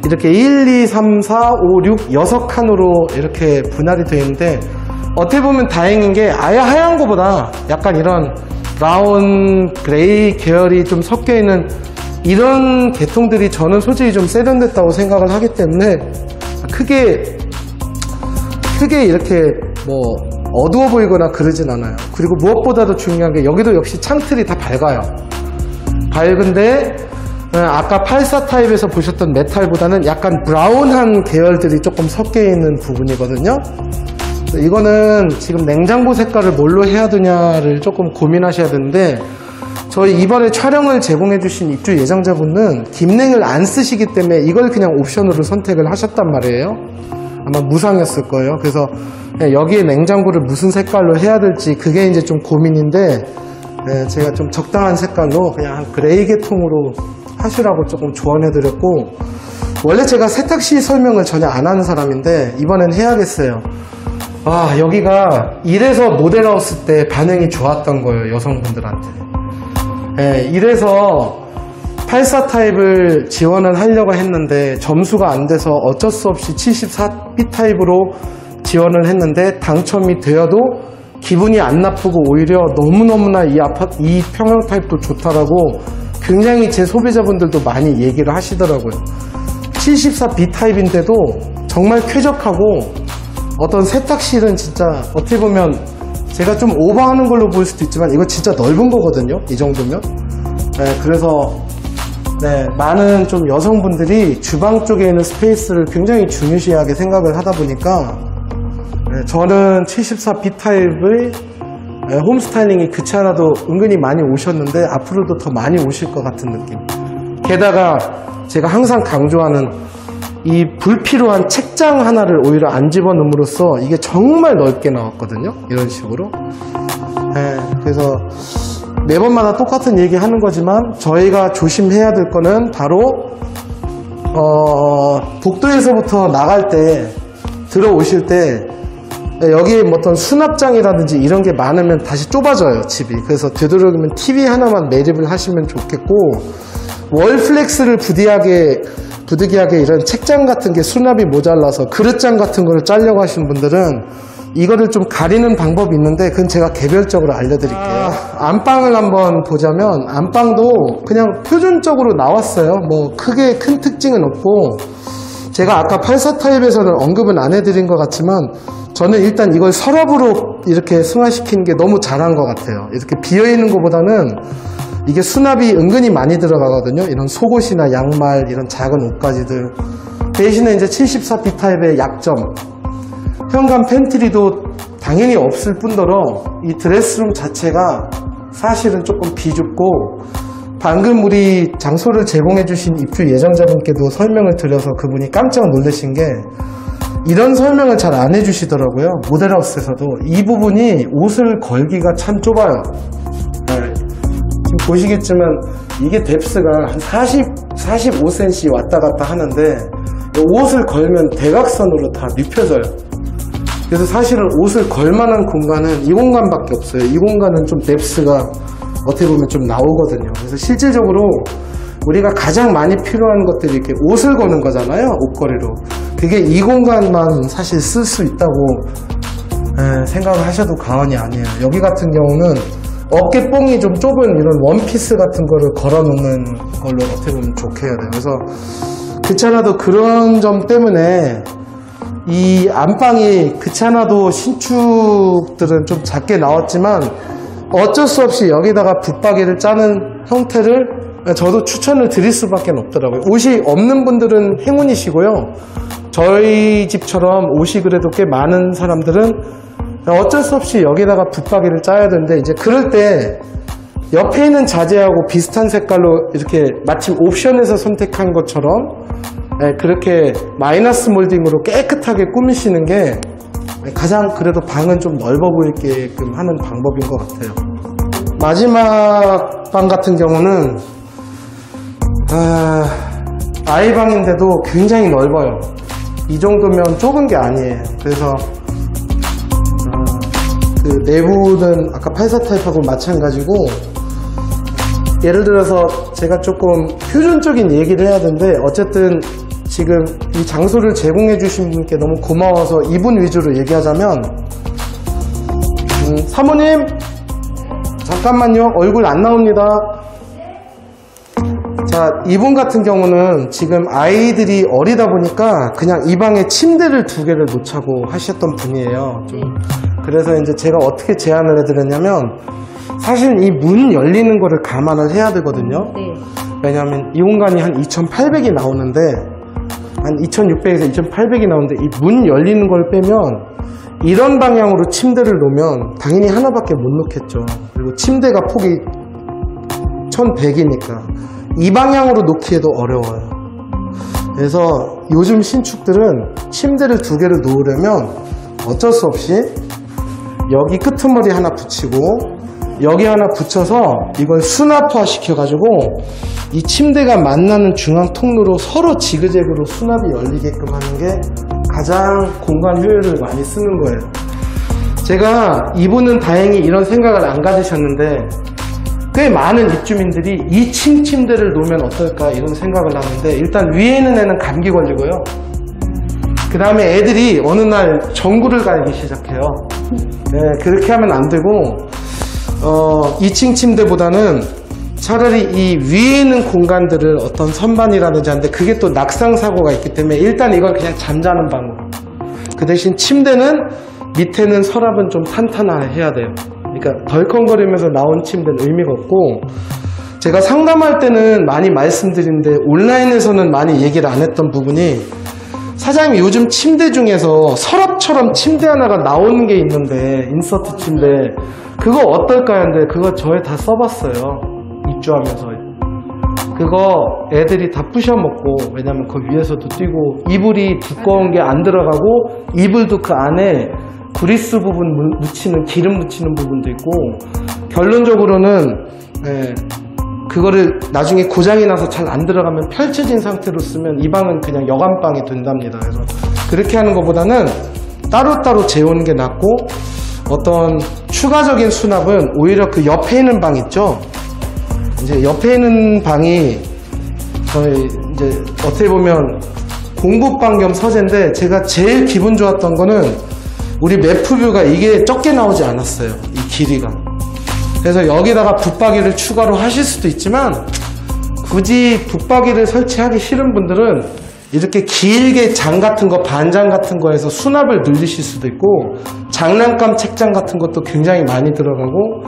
이렇게 1, 2, 3, 4, 5, 6, 6칸으로 이렇게 분할이 되어 있는데, 어떻게 보면 다행인 게 아예 하얀 거보다 약간 이런 브라운, 그레이 계열이 좀 섞여 있는 이런 계통들이 저는 솔직히 좀 세련됐다고 생각을 하기 때문에 크게 이렇게 뭐 어두워 보이거나 그러진 않아요. 그리고 무엇보다도 중요한 게 여기도 역시 창틀이 다 밝아요. 밝은데 아까 84 타입에서 보셨던 메탈보다는 약간 브라운한 계열들이 조금 섞여 있는 부분이거든요. 이거는 지금 냉장고 색깔을 뭘로 해야 되냐를 조금 고민하셔야 되는데, 저희 이번에 촬영을 제공해 주신 입주 예정자분은 김냉을 안 쓰시기 때문에 이걸 그냥 옵션으로 선택을 하셨단 말이에요. 아마 무상이었을 거예요. 그래서 여기에 냉장고를 무슨 색깔로 해야 될지 그게 이제 좀 고민인데, 제가 좀 적당한 색깔로 그냥 한 그레이 계통으로 하시라고 조금 조언해 드렸고, 원래 제가 세탁시 설명을 전혀 안 하는 사람인데 이번엔 해야겠어요. 여기가 이래서 모델하우스 때 반응이 좋았던 거예요, 여성분들한테. 이래서 84 타입을 지원을 하려고 했는데 점수가 안 돼서 어쩔 수 없이 74B 타입으로 지원을 했는데, 당첨이 되어도 기분이 안 나쁘고 오히려 너무너무나 이 평형 타입도 좋다라고 굉장히 제 소비자분들도 많이 얘기를 하시더라고요. 74B 타입인데도 정말 쾌적하고, 어떤 세탁실은 진짜 어떻게 보면 제가 좀 오버하는 걸로 보일 수도 있지만 이거 진짜 넓은 거거든요, 이 정도면. 그래서 네, 많은 좀 여성분들이 주방 쪽에 있는 스페이스를 굉장히 중요시하게 생각을 하다 보니까 네, 저는 74 B타입의 홈스타일링이 그치 않아도 은근히 많이 오셨는데 앞으로도 더 많이 오실 것 같은 느낌. 게다가 제가 항상 강조하는 이 불필요한 책장 하나를 오히려 안 집어넣음으로써 이게 정말 넓게 나왔거든요. 이런 식으로. 네, 그래서 매번마다 똑같은 얘기 하는 거지만 저희가 조심해야 될 거는 바로 복도에서부터 나갈 때 들어오실 때 여기에 뭐 어떤 수납장이라든지 이런 게 많으면 다시 좁아져요, 집이. 그래서 되도록이면 TV 하나만 매립을 하시면 좋겠고, 월 플렉스를 부득이하게 이런 책장 같은 게 수납이 모자라서 그릇장 같은 거를 짜려고 하시는 분들은 이거를 좀 가리는 방법이 있는데 그건 제가 개별적으로 알려드릴게요. 안방을 한번 보자면 안방도 그냥 표준적으로 나왔어요. 뭐 크게 큰 특징은 없고, 제가 아까 84 타입에서는 언급은 안 해드린 것 같지만 저는 일단 이걸 서랍으로 이렇게 승화시킨 게 너무 잘한 것 같아요. 이렇게 비어있는 것보다는 이게 수납이 은근히 많이 들어가거든요. 이런 속옷이나 양말, 이런 작은 옷가지들. 대신에 이제 74 B타입의 약점, 현관 팬트리도 당연히 없을 뿐더러 이 드레스룸 자체가 사실은 조금 비좁고, 방금 우리 장소를 제공해 주신 입주 예정자분께도 설명을 드려서 그분이 깜짝 놀라신 게 이런 설명을 잘 안 해주시더라고요. 모델하우스에서도 이 부분이 옷을 걸기가 참 좁아요. 네. 지금 보시겠지만 이게 뎁스가 한 45cm 왔다 갔다 하는데 옷을 걸면 대각선으로 다 눕혀져요. 그래서 사실은 옷을 걸만한 공간은 이 공간밖에 없어요. 이 공간은 좀 뎁스가 어떻게 보면 좀 나오거든요. 그래서 실질적으로 우리가 가장 많이 필요한 것들이 이렇게 옷을 거는 거잖아요, 옷걸이로. 그게 이 공간만 사실 쓸 수 있다고 생각을 하셔도 과언이 아니에요. 여기 같은 경우는 어깨뽕이 좀 좁은 이런 원피스 같은 거를 걸어 놓는 걸로 어떻게 보면 좋게 해야 돼요. 그래서 그렇지 않아도 그런 점 때문에 이 안방이 그렇지 않아도 신축들은 좀 작게 나왔지만 어쩔 수 없이 여기다가 붙박이를 짜는 형태를 저도 추천을 드릴 수밖에 없더라고요. 옷이 없는 분들은 행운이시고요. 저희 집처럼 옷이 그래도 꽤 많은 사람들은 어쩔 수 없이 여기다가 붙박이를 짜야 되는데, 이제 그럴 때 옆에 있는 자재하고 비슷한 색깔로 이렇게 마침 옵션에서 선택한 것처럼 그렇게 마이너스 몰딩으로 깨끗하게 꾸미시는 게 가장 그래도 방은 좀 넓어 보이게끔 하는 방법인 것 같아요. 마지막 방 같은 경우는 아이방인데도 굉장히 넓어요. 이 정도면 좁은 게 아니에요. 그래서 그 내부는 아까 84 타입하고 마찬가지고, 예를 들어서 제가 조금 표준적인 얘기를 해야 되는데 어쨌든 지금 이 장소를 제공해 주신 분께 너무 고마워서 이분 위주로 얘기하자면, 사모님 잠깐만요, 얼굴 안 나옵니다. 자, 이분 같은 경우는 지금 아이들이 어리다 보니까 그냥 이 방에 침대를 2개를 놓자고 하셨던 분이에요. 그래서 이제 제가 어떻게 제안을 해드렸냐면, 사실 이 문 열리는 거를 감안을 해야 되거든요. 왜냐하면 이 공간이 한 2,800이 나오는데, 한 2,600에서 2,800이 나오는데 이 문 열리는 걸 빼면 이런 방향으로 침대를 놓으면 당연히 하나밖에 못 놓겠죠. 그리고 침대가 폭이 1,100이니까 이 방향으로 놓기에도 어려워요. 그래서 요즘 신축들은 침대를 2개를 놓으려면 어쩔 수 없이 여기 끄트머리 하나 붙이고 여기 하나 붙여서 이걸 수납화 시켜가지고 이 침대가 만나는 중앙 통로로 서로 지그재그로 수납이 열리게끔 하는 게 가장 공간 효율을 많이 쓰는 거예요. 제가 이분은 다행히 이런 생각을 안 가지셨는데 꽤 많은 입주민들이 2층 침대를 놓으면 어떨까 이런 생각을 하는데, 일단 위에 있는 애는 감기 걸리고요. 그 다음에 애들이 어느 날 전구를 갈기 시작해요. 네, 그렇게 하면 안 되고 2층 침대보다는 차라리 이 위에 있는 공간들을 어떤 선반이라든지 하는데 그게 또 낙상 사고가 있기 때문에 일단 이걸 그냥 잠자는 방으로, 그 대신 침대는 밑에는 서랍은 좀 탄탄해야 돼요. 그러니까 덜컹거리면서 나온 침대는 의미가 없고, 제가 상담할 때는 많이 말씀드리는데 온라인에서는 많이 얘기를 안 했던 부분이, 사장님 요즘 침대 중에서 서랍처럼 침대 하나가 나오는 게 있는데, 인서트 침대, 그거 어떨까요? 근데 그거 저희 다 써봤어요. 입주하면서. 그거 애들이 다 부셔먹고, 왜냐면 그 위에서도 뛰고, 이불이 두꺼운 게 안 들어가고, 이불도 그 안에 그리스 부분 묻히는, 기름 묻히는 부분도 있고, 결론적으로는 그거를 나중에 고장이 나서 잘 안 들어가면 펼쳐진 상태로 쓰면 이 방은 그냥 여간방이 된답니다. 그래서 그렇게 하는 것보다는 따로따로 재우는 게 낫고, 어떤 추가적인 수납은 오히려 그 옆에 있는 방 있죠. 이제 옆에 있는 방이 저희 이제 어떻게 보면 공부방 겸 서재인데, 제가 제일 기분 좋았던 거는 우리 매프뷰가 이게 적게 나오지 않았어요. 이 길이가. 그래서 여기다가 붙박이를 추가로 하실 수도 있지만, 굳이 붙박이를 설치하기 싫은 분들은 이렇게 길게 장 같은 거, 반장 같은 거에서 수납을 늘리실 수도 있고, 장난감 책장 같은 것도 굉장히 많이 들어가고.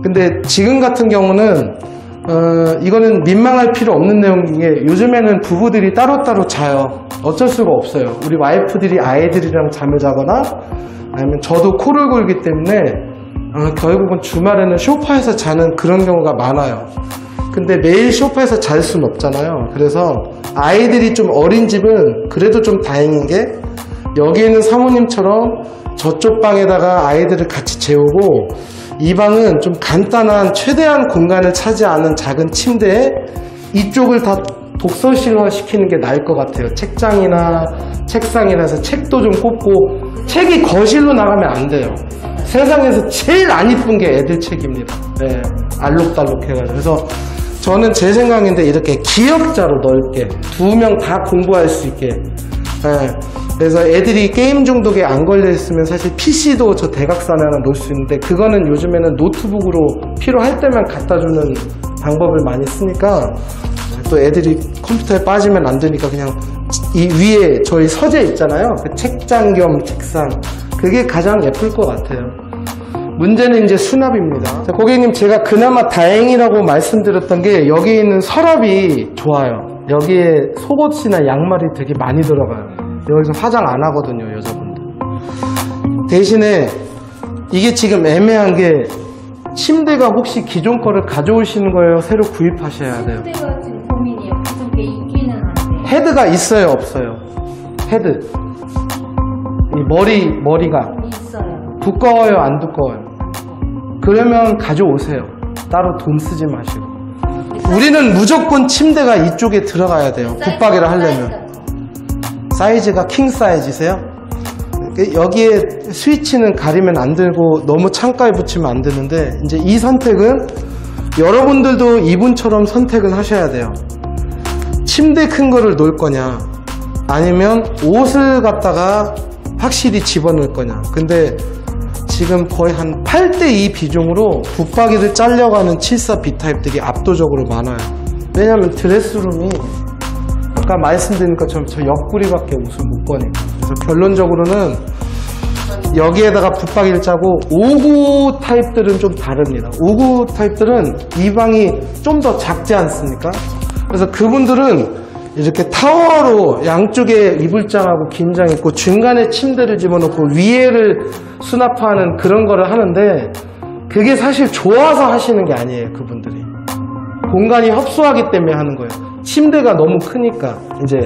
근데 지금 같은 경우는 이거는 민망할 필요 없는 내용인 게, 요즘에는 부부들이 따로따로 자요. 어쩔 수가 없어요. 우리 와이프들이 아이들이랑 잠을 자거나, 아니면 저도 코를 골기 때문에 결국은 주말에는 소파에서 자는 그런 경우가 많아요. 근데 매일 소파에서 잘 수는 없잖아요. 그래서 아이들이 좀 어린 집은 그래도 좀 다행인 게, 여기 있는 사모님처럼 저쪽 방에다가 아이들을 같이 재우고, 이 방은 좀 간단한 최대한 공간을 차지하는 작은 침대에 이쪽을 다 독서실화 시키는 게 나을 것 같아요. 책장이나 책상이라서 책도 좀 꼽고, 책이 거실로 나가면 안 돼요. 세상에서 제일 안 이쁜 게 애들 책입니다. 네, 알록달록 해가지고. 그래서 저는 제 생각인데, 이렇게 기역자로 넓게 2명 다 공부할 수 있게. 네, 그래서 애들이 게임 중독에 안 걸려 있으면 사실 PC도 저 대각선에 하나 놓을 수 있는데, 그거는 요즘에는 노트북으로 필요할 때만 갖다 주는 방법을 많이 쓰니까, 또 애들이 컴퓨터에 빠지면 안 되니까 그냥 이 위에 저희 서재 있잖아요. 그 책장 겸 책상, 그게 가장 예쁠 것 같아요. 문제는 이제 수납입니다. 자, 고객님, 제가 그나마 다행이라고 말씀드렸던 게, 여기 있는 서랍이 좋아요. 여기에 속옷이나 양말이 되게 많이 들어가요. 여기서 화장 안 하거든요, 여자분들. 대신에 이게 지금 애매한 게, 침대가 혹시 기존 거를 가져오시는 거예요? 새로 구입하셔야 돼요? 침대가 지금 고민이에요. 기존 게 있기는 한데. 헤드가 있어요, 없어요? 헤드. 이 머리가 있어요. 두꺼워요, 안 두꺼워요? 그러면 가져오세요. 따로 돈 쓰지 마시고. 우리는 무조건 침대가 이쪽에 들어가야 돼요. 붙박이를 하려면. 사이즈가 킹 사이즈세요? 여기에 스위치는 가리면 안 되고, 너무 창가에 붙이면 안 되는데, 이제 이 선택은 여러분들도 이분처럼 선택을 하셔야 돼요. 침대 큰 거를 놓을 거냐, 아니면 옷을 갖다가 확실히 집어넣을 거냐. 근데 지금 거의 한 8:2 비중으로 붙박이를 잘려가는 74 B타입들이 압도적으로 많아요. 왜냐면 드레스룸이 아까 말씀드린 것처럼 저 옆구리밖에 옷을 못 꺼내요. 그래서 결론적으로는 여기에다가 붙박이를 짜고, 59 타입들은 좀 다릅니다. 59 타입들은 이 방이 좀 더 작지 않습니까? 그래서 그분들은 이렇게 타워로 양쪽에 이불장하고 긴장 있고, 중간에 침대를 집어넣고 위에를 수납하는 그런 거를 하는데, 그게 사실 좋아서 하시는 게 아니에요. 그분들이 공간이 협소하기 때문에 하는 거예요. 침대가 너무 크니까 이제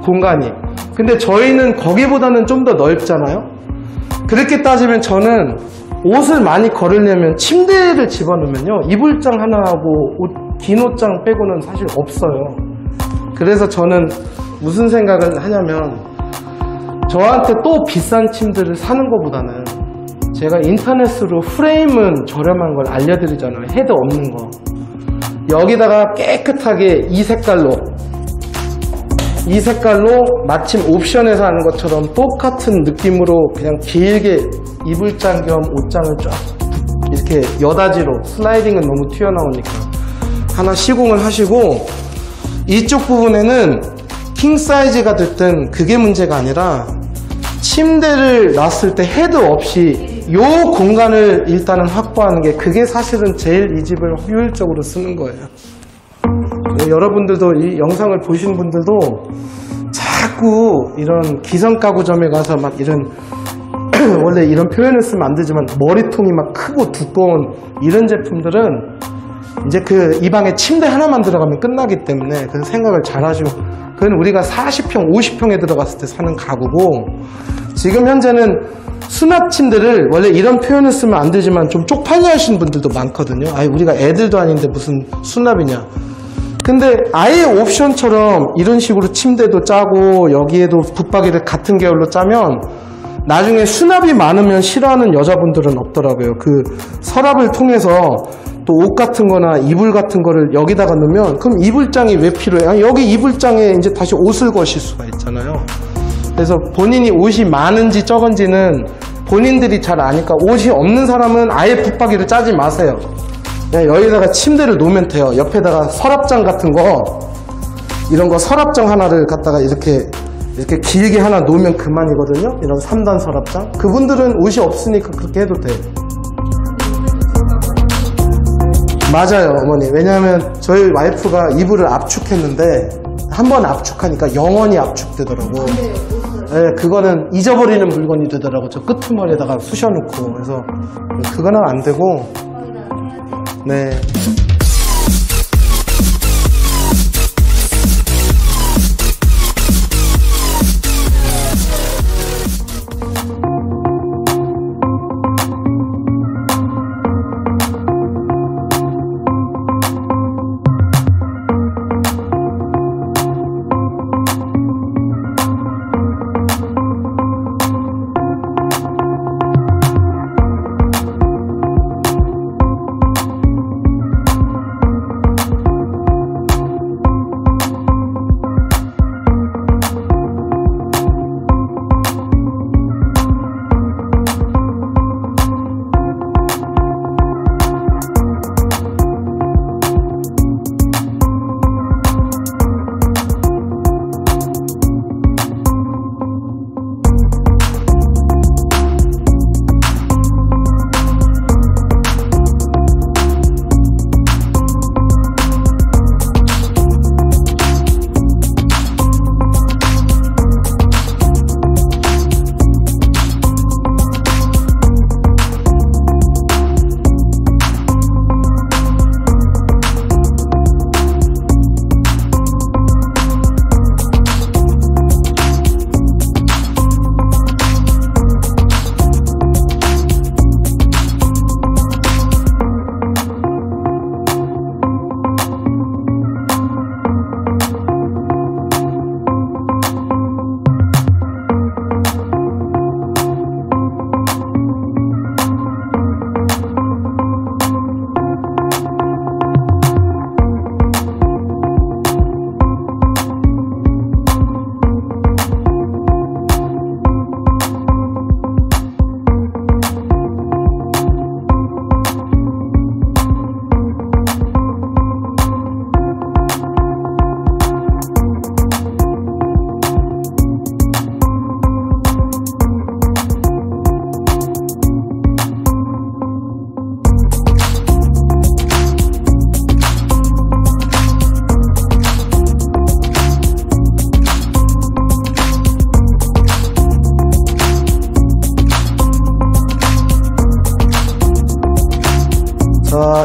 공간이. 근데 저희는 거기보다는 좀 더 넓잖아요. 그렇게 따지면 저는 옷을 많이 걸으려면 침대를 집어넣으면요, 이불장 하나하고 긴 옷장 빼고는 사실 없어요. 그래서 저는 무슨 생각을 하냐면, 저한테 또 비싼 침대를 사는 것보다는 제가 인터넷으로 프레임은 저렴한 걸 알려드리잖아요. 헤드 없는 거. 여기다가 깨끗하게 이 색깔로 마침 옵션에서 하는 것처럼 똑같은 느낌으로 그냥 길게 이불장 겸 옷장을 쫙 이렇게 여다지로, 슬라이딩은 너무 튀어나오니까 하나 시공을 하시고, 이쪽 부분에는 킹 사이즈가 됐든 그게 문제가 아니라, 침대를 놨을 때 헤드 없이 요 공간을 일단은 확보하는 게 그게 사실은 제일 이 집을 효율적으로 쓰는 거예요. 여러분들도 이 영상을 보신 분들도 자꾸 이런 기성 가구점에 가서 막 이런 원래 이런 표현을 쓰면 안 되지만 머리통이 막 크고 두꺼운 이런 제품들은 이제 그 이 방에 침대 하나만 들어가면 끝나기 때문에 그 생각을 잘 하시고, 그건 우리가 40평, 50평에 들어갔을 때 사는 가구고, 지금 현재는 수납 침대를 원래 이런 표현을 쓰면 안 되지만 좀 쪽팔려 하시는 분들도 많거든요. 아니 우리가 애들도 아닌데 무슨 수납이냐. 근데 아예 옵션처럼 이런 식으로 침대도 짜고 여기에도 붙박이를 같은 계열로 짜면 나중에 수납이 많으면 싫어하는 여자분들은 없더라고요. 그 서랍을 통해서 또 옷 같은 거나 이불 같은 거를 여기다가 넣으면 그럼 이불장이 왜 필요해? 아니, 여기 이불장에 이제 다시 옷을 거실 수가 있잖아요. 그래서 본인이 옷이 많은지 적은지는 본인들이 잘 아니까, 옷이 없는 사람은 아예 붙박이를 짜지 마세요. 그냥 여기다가 침대를 놓으면 돼요. 옆에다가 서랍장 같은 거, 이런 거 서랍장 하나를 갖다가 이렇게 길게 하나 놓으면 그만이거든요. 이런 3단 서랍장. 그분들은 옷이 없으니까 그렇게 해도 돼요. 맞아요, 어머니. 왜냐하면 저희 와이프가 이불을 압축했는데 한 번 압축하니까 영원히 압축되더라고. 네, 그거는 잊어버리는 물건이 되더라고. 저 끄트머리에다가 쑤셔놓고. 그래서 그거는 안 되고. 네.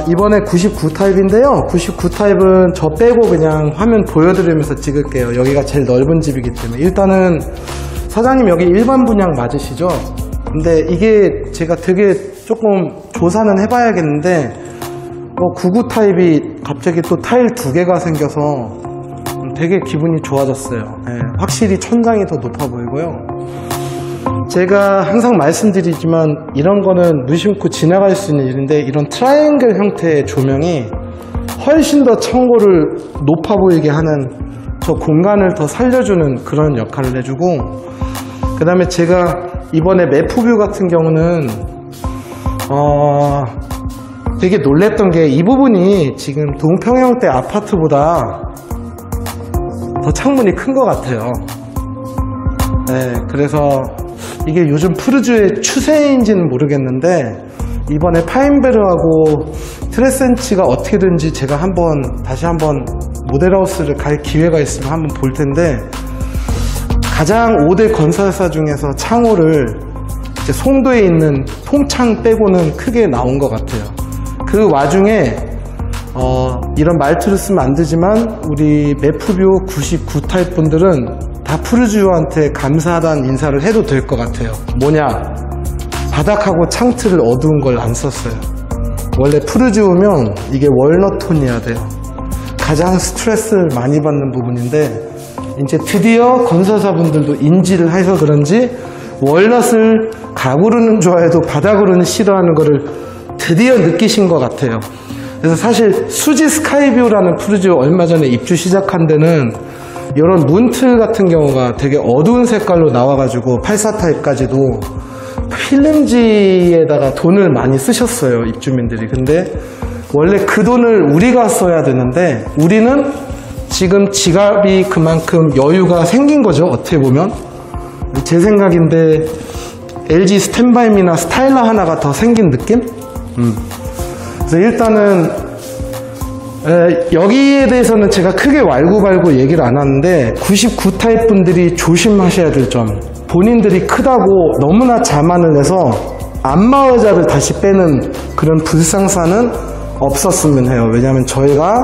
이번에 99타입인데요 99타입은 저 빼고 그냥 화면 보여드리면서 찍을게요. 여기가 제일 넓은 집이기 때문에. 일단은 사장님 여기 일반 분양 맞으시죠? 근데 이게 제가 되게 조금 조사는 해봐야겠는데 99타입이 갑자기 또 타일 2개가 생겨서 되게 기분이 좋아졌어요. 네, 확실히 천장이 더 높아 보이고요. 제가 항상 말씀드리지만 이런 거는 무심코 지나갈 수 있는 일인데, 이런 트라이앵글 형태의 조명이 훨씬 더 창고를 높아 보이게 하는, 저 공간을 더 살려주는 그런 역할을 해주고, 그 다음에 제가 이번에 매프뷰 같은 경우는 되게 놀랬던 게, 이 부분이 지금 동평형대 아파트보다 더 창문이 큰 것 같아요. 네, 그래서 이게 요즘 푸르주의 추세인지는 모르겠는데 이번에 파인베르하고 트레센치가 어떻게든지 제가 다시 한번 모델하우스를 갈 기회가 있으면 한번 볼 텐데, 가장 5대 건설사 중에서 창호를 이제 송도에 있는 통창 빼고는 크게 나온 것 같아요. 그 와중에 이런 말투를 쓰면 안 되지만 우리 메프비오 99 타입 분들은 다 푸르주한테 감사하다는 인사를 해도 될 것 같아요. 뭐냐? 바닥하고 창틀을 어두운 걸 안 썼어요. 원래 푸르주면 이게 월넛 톤이어야 돼요. 가장 스트레스를 많이 받는 부분인데 이제 드디어 건설사분들도 인지를 해서 그런지 월넛을 가구로는 좋아해도 바닥으로는 싫어하는 거를 드디어 느끼신 것 같아요. 그래서 사실 수지 스카이뷰라는 푸르주 얼마 전에 입주 시작한 데는 이런 문틀 같은 경우가 되게 어두운 색깔로 나와가지고 84 타입까지도 필름지에다가 돈을 많이 쓰셨어요, 입주민들이. 근데 원래 그 돈을 우리가 써야 되는데 우리는 지금 지갑이 그만큼 여유가 생긴 거죠, 어떻게 보면. 제 생각인데 LG 스탠바이미나 스타일러 하나가 더 생긴 느낌? 그래서 일단은 여기에 대해서는 제가 크게 왈구발구 얘기를 안 하는데 99 타입 분들이 조심하셔야 될 점, 본인들이 크다고 너무나 자만을 해서 안마 의자를 다시 빼는 그런 불상사는 없었으면 해요. 왜냐하면 저희가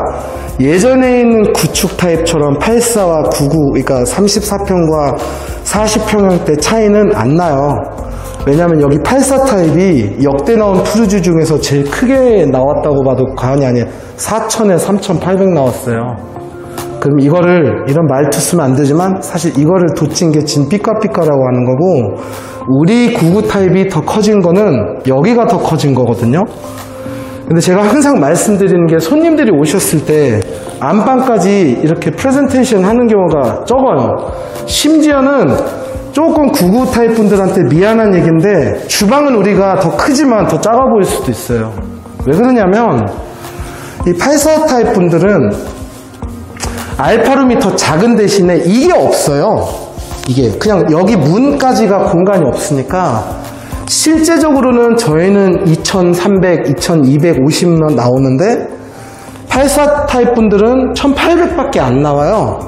예전에 있는 구축 타입처럼 84와 99, 그러니까 34평과 40평형대 차이는 안 나요. 왜냐하면 여기 84 타입이 역대 나온 푸르주 중에서 제일 크게 나왔다고 봐도 과언이 아니에요. 4000에 3800 나왔어요. 그럼 이거를, 이런 말투 쓰면 안 되지만 사실 이거를 돋친 게 진 삐까삐까라고 하는 거고, 우리 99 타입이 더 커진 거는 여기가 더 커진 거거든요. 근데 제가 항상 말씀드리는 게 손님들이 오셨을 때 안방까지 이렇게 프레젠테이션 하는 경우가 적어요. 심지어는 조금 99 타입 분들한테 미안한 얘기인데 주방은 우리가 더 크지만 더 작아 보일 수도 있어요. 왜 그러냐면 이 84 타입 분들은 알파룸이 더 작은 대신에 이게 없어요. 이게 그냥 여기 문까지가 공간이 없으니까 실제적으로는 저희는 2300, 2250만 나오는데 84 타입 분들은 1800밖에 안 나와요.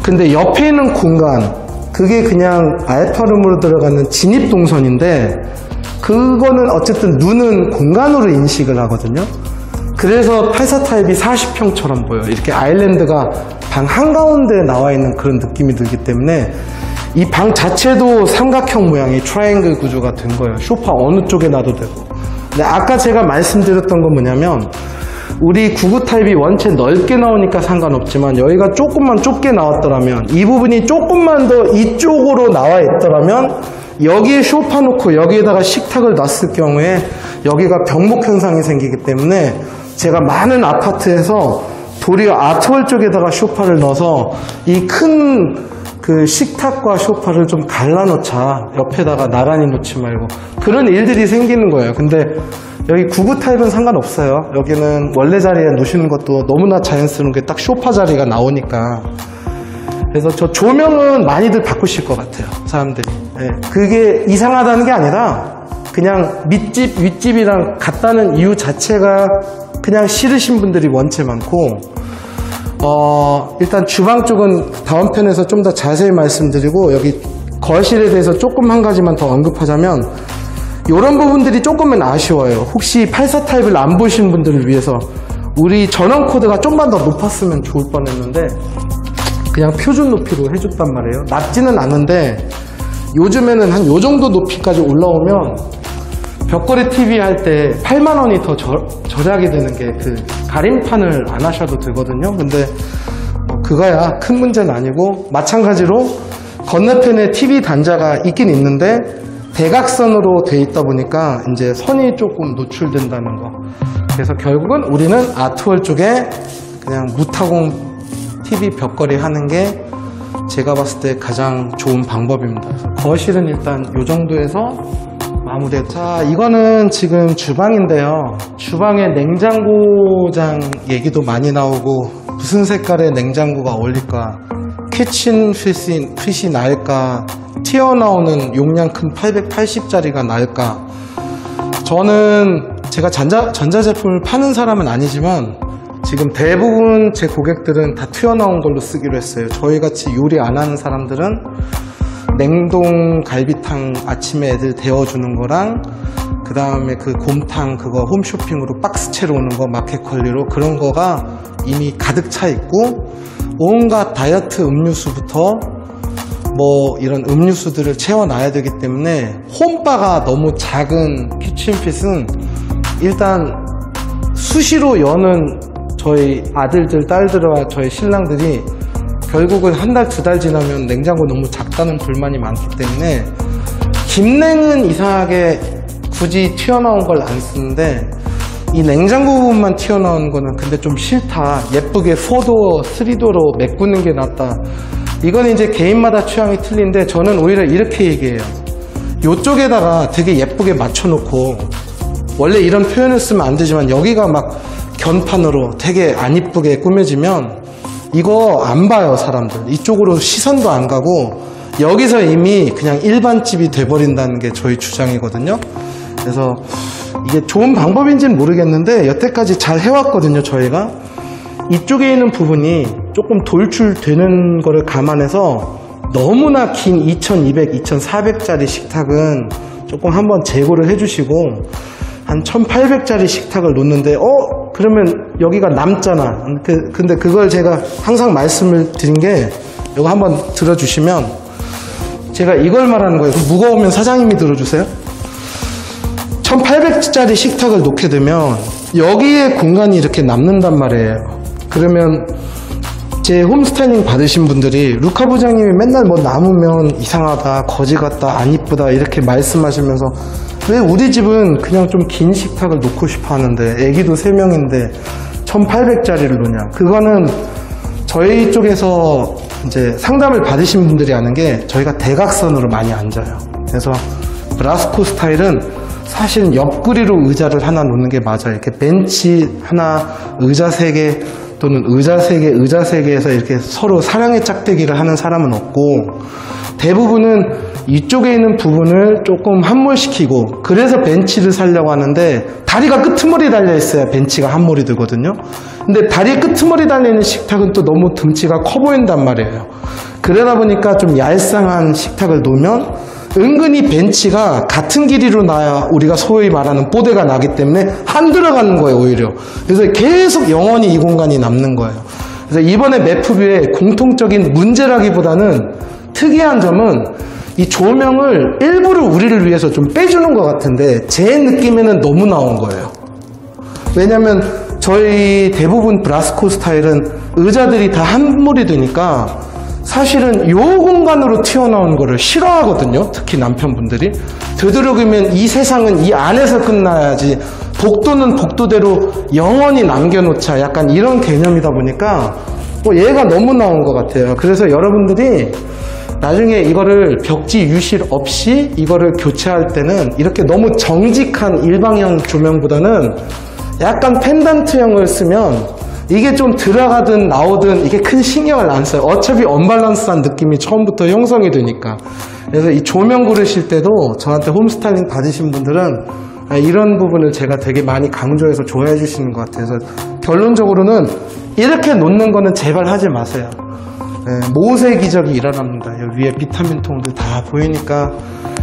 근데 옆에 있는 공간, 그게 그냥 알파룸으로 들어가는 진입동선인데 그거는 어쨌든 눈은 공간으로 인식을 하거든요. 그래서 84 타입이 40평처럼 보여요. 이렇게 아일랜드가 방 한가운데에 나와 있는 그런 느낌이 들기 때문에 이 방 자체도 삼각형 모양의 트라이앵글 구조가 된 거예요. 소파 어느 쪽에 놔도 되고. 근데 아까 제가 말씀드렸던 건 뭐냐면 우리 99 타입이 원체 넓게 나오니까 상관없지만 여기가 조금만 좁게 나왔더라면, 이 부분이 조금만 더 이쪽으로 나와 있더라면 여기에 소파 놓고 여기에다가 식탁을 놨을 경우에 여기가 병목 현상이 생기기 때문에 제가 많은 아파트에서 도리어 아트홀 쪽에다가 소파를 넣어서 이 큰 그 식탁과 소파를 좀 갈라놓자, 옆에다가 나란히 놓지 말고, 그런 일들이 생기는 거예요. 근데 여기 99 타입은 상관없어요. 여기는 원래 자리에 놓으시는 것도 너무나 자연스러운 게 딱 소파 자리가 나오니까. 그래서 저 조명은 많이들 바꾸실 것 같아요, 사람들이. 네, 그게 이상하다는 게 아니라 그냥 밑집 윗집이랑 같다는 이유 자체가 그냥 싫으신 분들이 원체 많고, 일단 주방 쪽은 다음 편에서 좀 더 자세히 말씀드리고, 여기 거실에 대해서 조금 한 가지만 더 언급하자면, 이런 부분들이 조금은 아쉬워요. 혹시 84 타입을 안 보신 분들을 위해서 우리 전원 코드가 좀만 더 높았으면 좋을 뻔했는데 그냥 표준 높이로 해줬단 말이에요. 낮지는 않은데 요즘에는 한 요 정도 높이까지 올라오면 벽걸이 TV 할 때 8만 원이 더 절약이 되는 게 그 가림판을 안 하셔도 되거든요. 근데 그거야 큰 문제는 아니고, 마찬가지로 건너편에 TV 단자가 있긴 있는데 대각선으로 돼 있다 보니까 이제 선이 조금 노출된다는 거. 그래서 결국은 우리는 아트월 쪽에 그냥 무타공 TV 벽걸이 하는 게 제가 봤을 때 가장 좋은 방법입니다. 그래서 거실은 일단 이 정도에서 마무리. 자, 이거는 지금 주방인데요. 주방에 냉장고장 얘기도 많이 나오고, 무슨 색깔의 냉장고가 어울릴까, 키친 핏이 나을까, 튀어나오는 용량 큰 880짜리가 나을까? 저는 제가 전자제품을 파는 사람은 아니지만 지금 대부분 제 고객들은 다 튀어나온 걸로 쓰기로 했어요. 저희같이 요리 안 하는 사람들은 냉동 갈비탕 아침에 애들 데워주는 거랑 그 다음에 그 곰탕 그거 홈쇼핑으로 박스채로 오는 거 마켓컬리로 그런 거가 이미 가득 차 있고 온갖 다이어트 음료수부터 뭐 이런 음료수들을 채워놔야 되기 때문에 홈바가 너무 작은 키친핏은 일단 수시로 여는 저희 아들들 딸들과 저희 신랑들이 결국은 한 달, 두 달 지나면 냉장고 너무 작다는 불만이 많기 때문에 김냉은 이상하게 굳이 튀어나온 걸 안 쓰는데 이 냉장고 부분만 튀어나온 거는 근데 좀 싫다. 예쁘게 4도어, 3도어로 메꾸는 게 낫다. 이건 이제 개인마다 취향이 틀린데 저는 오히려 이렇게 얘기해요. 이쪽에다가 되게 예쁘게 맞춰놓고 원래 이런 표현을 쓰면 안 되지만 여기가 막 견판으로 되게 안 이쁘게 꾸며지면 이거 안 봐요 사람들. 이쪽으로 시선도 안 가고 여기서 이미 그냥 일반집이 돼버린다는 게 저희 주장이거든요. 그래서 이게 좋은 방법인지는 모르겠는데 여태까지 잘 해왔거든요 저희가. 이쪽에 있는 부분이 조금 돌출되는 거를 감안해서 너무나 긴 2200, 2400짜리 식탁은 조금 한번 재고를 해주시고 한 1800짜리 식탁을 놓는데 그러면 여기가 남잖아. 근데 그걸 제가 항상 말씀을 드린 게 이거 한번 들어주시면 제가 이걸 말하는 거예요. 무거우면 사장님이 들어주세요. 1800짜리 식탁을 놓게 되면 여기에 공간이 이렇게 남는단 말이에요. 그러면 제 홈스타일링 받으신 분들이 루카 부장님이 맨날 뭐 남으면 이상하다, 거지 같다, 안 이쁘다 이렇게 말씀하시면서 왜 우리 집은 그냥 좀 긴 식탁을 놓고 싶어 하는데 애기도 3명인데 1800짜리를 놓냐. 그거는 저희 쪽에서 이제 상담을 받으신 분들이 아는 게 저희가 대각선으로 많이 앉아요. 그래서 브라스코 스타일은 사실 옆구리로 의자를 하나 놓는 게 맞아요. 이렇게 벤치 하나, 의자 3개 또는 의자 3개, 의자 3개에서 이렇게 서로 사랑의 짝대기를 하는 사람은 없고 대부분은 이쪽에 있는 부분을 조금 함몰시키고 그래서 벤치를 사려고 하는데 다리가 끄트머리 달려 있어야 벤치가 함몰이 되거든요. 근데 다리 끄트머리 달려있는 식탁은 또 너무 등치가 커 보인단 말이에요. 그러다 보니까 좀 얄쌍한 식탁을 놓으면 은근히 벤치가 같은 길이로 나야 우리가 소위 말하는 뽀대가 나기 때문에 한 들어가는 거예요 오히려. 그래서 계속 영원히 이 공간이 남는 거예요. 그래서 이번에 매프뷰의 공통적인 문제라기보다는 특이한 점은 이 조명을 일부러 우리를 위해서 좀 빼주는 것 같은데 제 느낌에는 너무 나온 거예요. 왜냐면 저희 대부분 브라스코 스타일은 의자들이 다 함몰이 되니까 사실은 이 공간으로 튀어나온 거를 싫어하거든요. 특히 남편분들이. 되도록이면 이 세상은 이 안에서 끝나야지 복도는 복도대로 영원히 남겨놓자 약간 이런 개념이다 보니까 얘가 너무 나온 것 같아요. 그래서 여러분들이 나중에 이거를 벽지 유실 없이 이거를 교체할 때는 이렇게 너무 정직한 일방형 조명보다는 약간 펜던트형을 쓰면 이게 좀 들어가든 나오든 이게 큰 신경을 안 써요. 어차피 언밸런스한 느낌이 처음부터 형성이 되니까. 그래서 이 조명 고르실 때도 저한테 홈스타일링 받으신 분들은 이런 부분을 제가 되게 많이 강조해서 좋아해 주시는 것 같아요. 그래서 결론적으로는 이렇게 놓는 거는 제발 하지 마세요. 모세 기적이 일어납니다. 여기 위에 비타민 통들 다 보이니까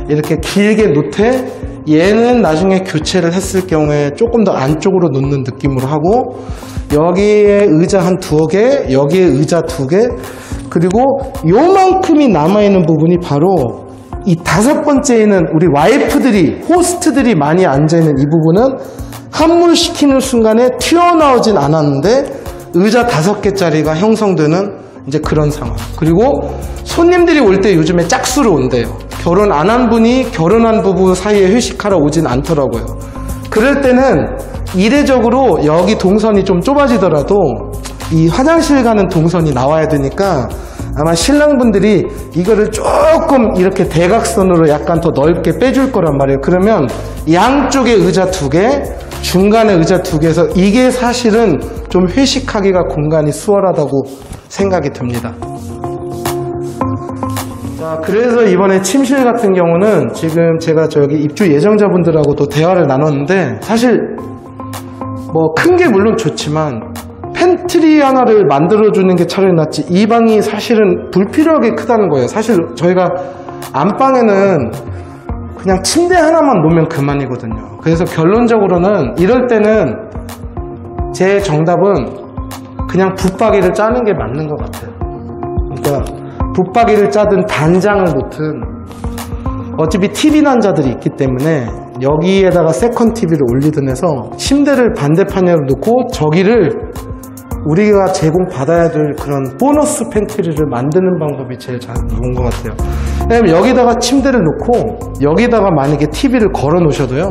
이렇게 길게 놓되 얘는 나중에 교체를 했을 경우에 조금 더 안쪽으로 놓는 느낌으로 하고 여기에 의자 한 2개, 여기에 의자 2개, 그리고 요만큼이 남아있는 부분이 바로 이 5번째에는 우리 와이프들이, 호스트들이 많이 앉아있는 이 부분은 함몰시키는 순간에 튀어나오진 않았는데 의자 5개짜리가 형성되는 이제 그런 상황. 그리고 손님들이 올 때 요즘에 짝수로 온대요. 결혼 안 한 분이 결혼한 부부 사이에 회식하러 오진 않더라고요. 그럴 때는 이례적으로 여기 동선이 좀 좁아지더라도 이 화장실 가는 동선이 나와야 되니까 아마 신랑분들이 이거를 조금 이렇게 대각선으로 약간 더 넓게 빼줄 거란 말이에요. 그러면 양쪽에 의자 2개, 중간에 의자 2개에서 이게 사실은 좀 회식하기가 공간이 수월하다고 생각이 듭니다. 자, 그래서 이번에 침실 같은 경우는 지금 제가 저기 입주 예정자분들하고도 대화를 나눴는데 사실 뭐 큰 게 물론 좋지만 팬트리 하나를 만들어주는 게 차라리 낫지 이 방이 사실은 불필요하게 크다는 거예요. 사실 저희가 안방에는 그냥 침대 하나만 놓으면 그만이거든요. 그래서 결론적으로는 이럴 때는 제 정답은 그냥 붙박이를 짜는 게 맞는 것 같아요. 그러니까 붙박이를 짜든 단장을 놓든 어차피 TV 난자들이 있기 때문에 여기에다가 세컨 TV를 올리든 해서 침대를 반대편으로 놓고 저기를 우리가 제공받아야 될 그런 보너스 팬트리를 만드는 방법이 제일 잘 좋은 것 같아요. 왜냐면 여기다가 침대를 놓고 여기다가 만약에 TV를 걸어 놓으셔도요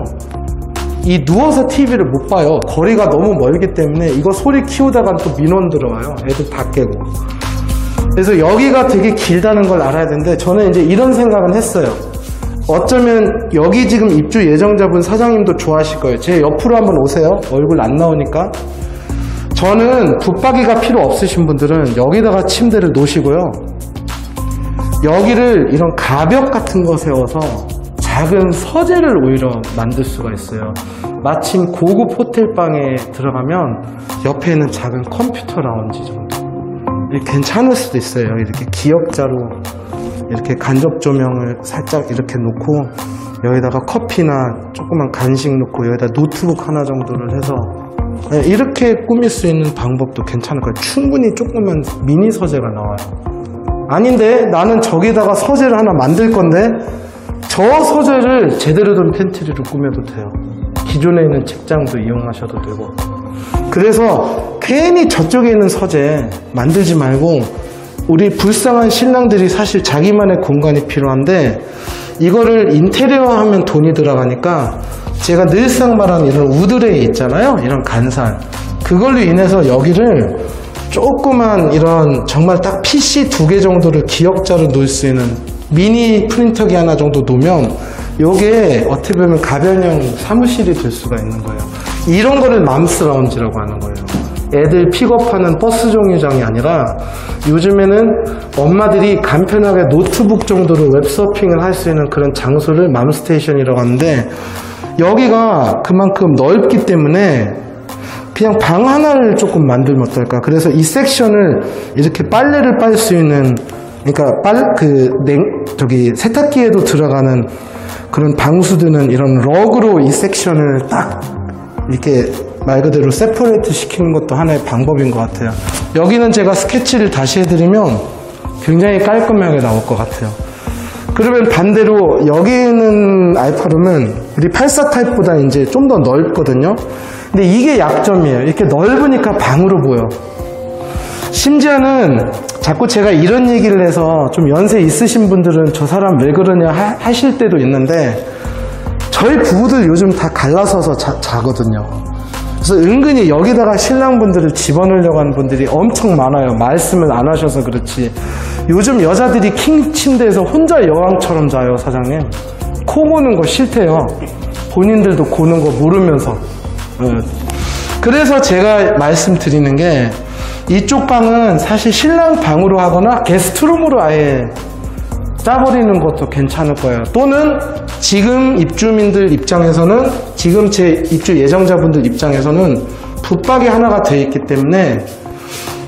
이 누워서 TV를 못 봐요. 거리가 너무 멀기 때문에 이거 소리 키우다가 또 민원 들어와요. 애들 다 깨고. 그래서 여기가 되게 길다는 걸 알아야 되는데 저는 이제 이런 생각은 했어요. 어쩌면 여기 지금 입주 예정자분 사장님도 좋아하실 거예요. 제 옆으로 한번 오세요. 얼굴 안 나오니까. 저는 붙박이가 필요 없으신 분들은 여기다가 침대를 놓으시고요. 여기를 이런 가벽 같은 거 세워서 작은 서재를 오히려 만들 수가 있어요. 마침 고급 호텔방에 들어가면 옆에 있는 작은 컴퓨터 라운지 정도. 괜찮을 수도 있어요. 이렇게 기역자로 이렇게 간접 조명을 살짝 이렇게 놓고 여기다가 커피나 조그만 간식 놓고 여기다 노트북 하나 정도를 해서 이렇게 꾸밀 수 있는 방법도 괜찮을 거예요. 충분히 조그만 미니 서재가 나와요. 아닌데 나는 저기다가 서재를 하나 만들 건데 저 서재를 제대로 된 팬트리로 꾸며도 돼요. 기존에 있는 책장도 이용하셔도 되고. 그래서 괜히 저쪽에 있는 서재 만들지 말고 우리 불쌍한 신랑들이 사실 자기만의 공간이 필요한데 이거를 인테리어하면 돈이 들어가니까 제가 늘상 말하는 이런 우드레이 있잖아요. 이런 간살. 그걸로 인해서 여기를 조그만 이런 정말 딱 PC 2개 정도를 기역자로 놓을 수 있는 미니 프린터기 하나 정도 놓으면 요게 어떻게 보면 가변형 사무실이 될 수가 있는 거예요. 이런 거를 맘스 라운지라고 하는 거예요. 애들 픽업하는 버스 정류장이 아니라 요즘에는 엄마들이 간편하게 노트북 정도로 웹서핑을 할 수 있는 그런 장소를 맘스테이션이라고 하는데 여기가 그만큼 넓기 때문에 그냥 방 하나를 조금 만들면 어떨까. 그래서 이 섹션을 이렇게 빨래를 빨 수 있는 그러니까 세탁기에도 들어가는 그런 방수드는 이런 럭으로 이 섹션을 딱 이렇게 말 그대로 세퍼레이트 시키는 것도 하나의 방법인 것 같아요. 여기는 제가 스케치를 다시 해드리면 굉장히 깔끔하게 나올 것 같아요. 그러면 반대로 여기 있는 알파룸은 우리 84 타입보다 이제 좀 더 넓거든요. 근데 이게 약점이에요. 이렇게 넓으니까 방으로 보여. 심지어는 자꾸 제가 이런 얘기를 해서 좀 연세 있으신 분들은 저 사람 왜 그러냐 하실 때도 있는데 저희 부부들 요즘 다 갈라서서 자거든요. 그래서 은근히 여기다가 신랑분들을 집어넣으려고 하는 분들이 엄청 많아요. 말씀을 안 하셔서 그렇지. 요즘 여자들이 킹 침대에서 혼자 여왕처럼 자요, 사장님. 코 고는 거 싫대요. 본인들도 고는 거 모르면서. 그래서 제가 말씀드리는 게 이쪽 방은 사실 신랑 방으로 하거나 게스트룸으로 아예 짜버리는 것도 괜찮을 거예요. 또는 지금 입주민들 입장에서는 지금 제 입주 예정자분들 입장에서는 붙박이 하나가 되어 있기 때문에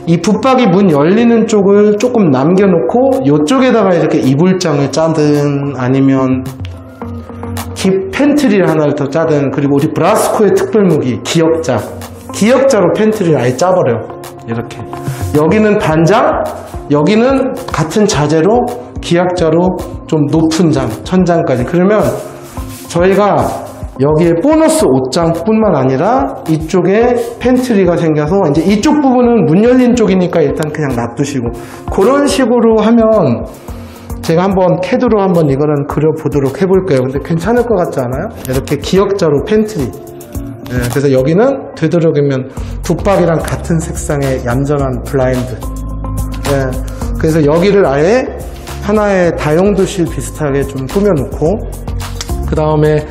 이 붙박이 문 열리는 쪽을 조금 남겨놓고 이쪽에다가 이렇게 이불장을 짜든 아니면 팬트리를 하나를 더 짜든 그리고 우리 브라스코의 특별무기 기역자로 팬트리를 아예 짜버려. 이렇게 여기는 단장, 여기는 같은 자재로 기역자로 좀 높은 장, 천장까지. 그러면 저희가 여기에 보너스 옷장 뿐만 아니라 이쪽에 팬트리가 생겨서 이제 이쪽 부분은 문 열린 쪽이니까 일단 그냥 놔두시고 그런 식으로 하면 제가 한번 캐드로 한번 이거는 그려보도록 해볼게요. 근데 괜찮을 것 같지 않아요? 이렇게 기역자로 팬트리. 네, 그래서 여기는 되도록이면 북박이랑 같은 색상의 얌전한 블라인드. 네, 그래서 여기를 아예 하나의 다용도실 비슷하게 좀 꾸며놓고 그 다음에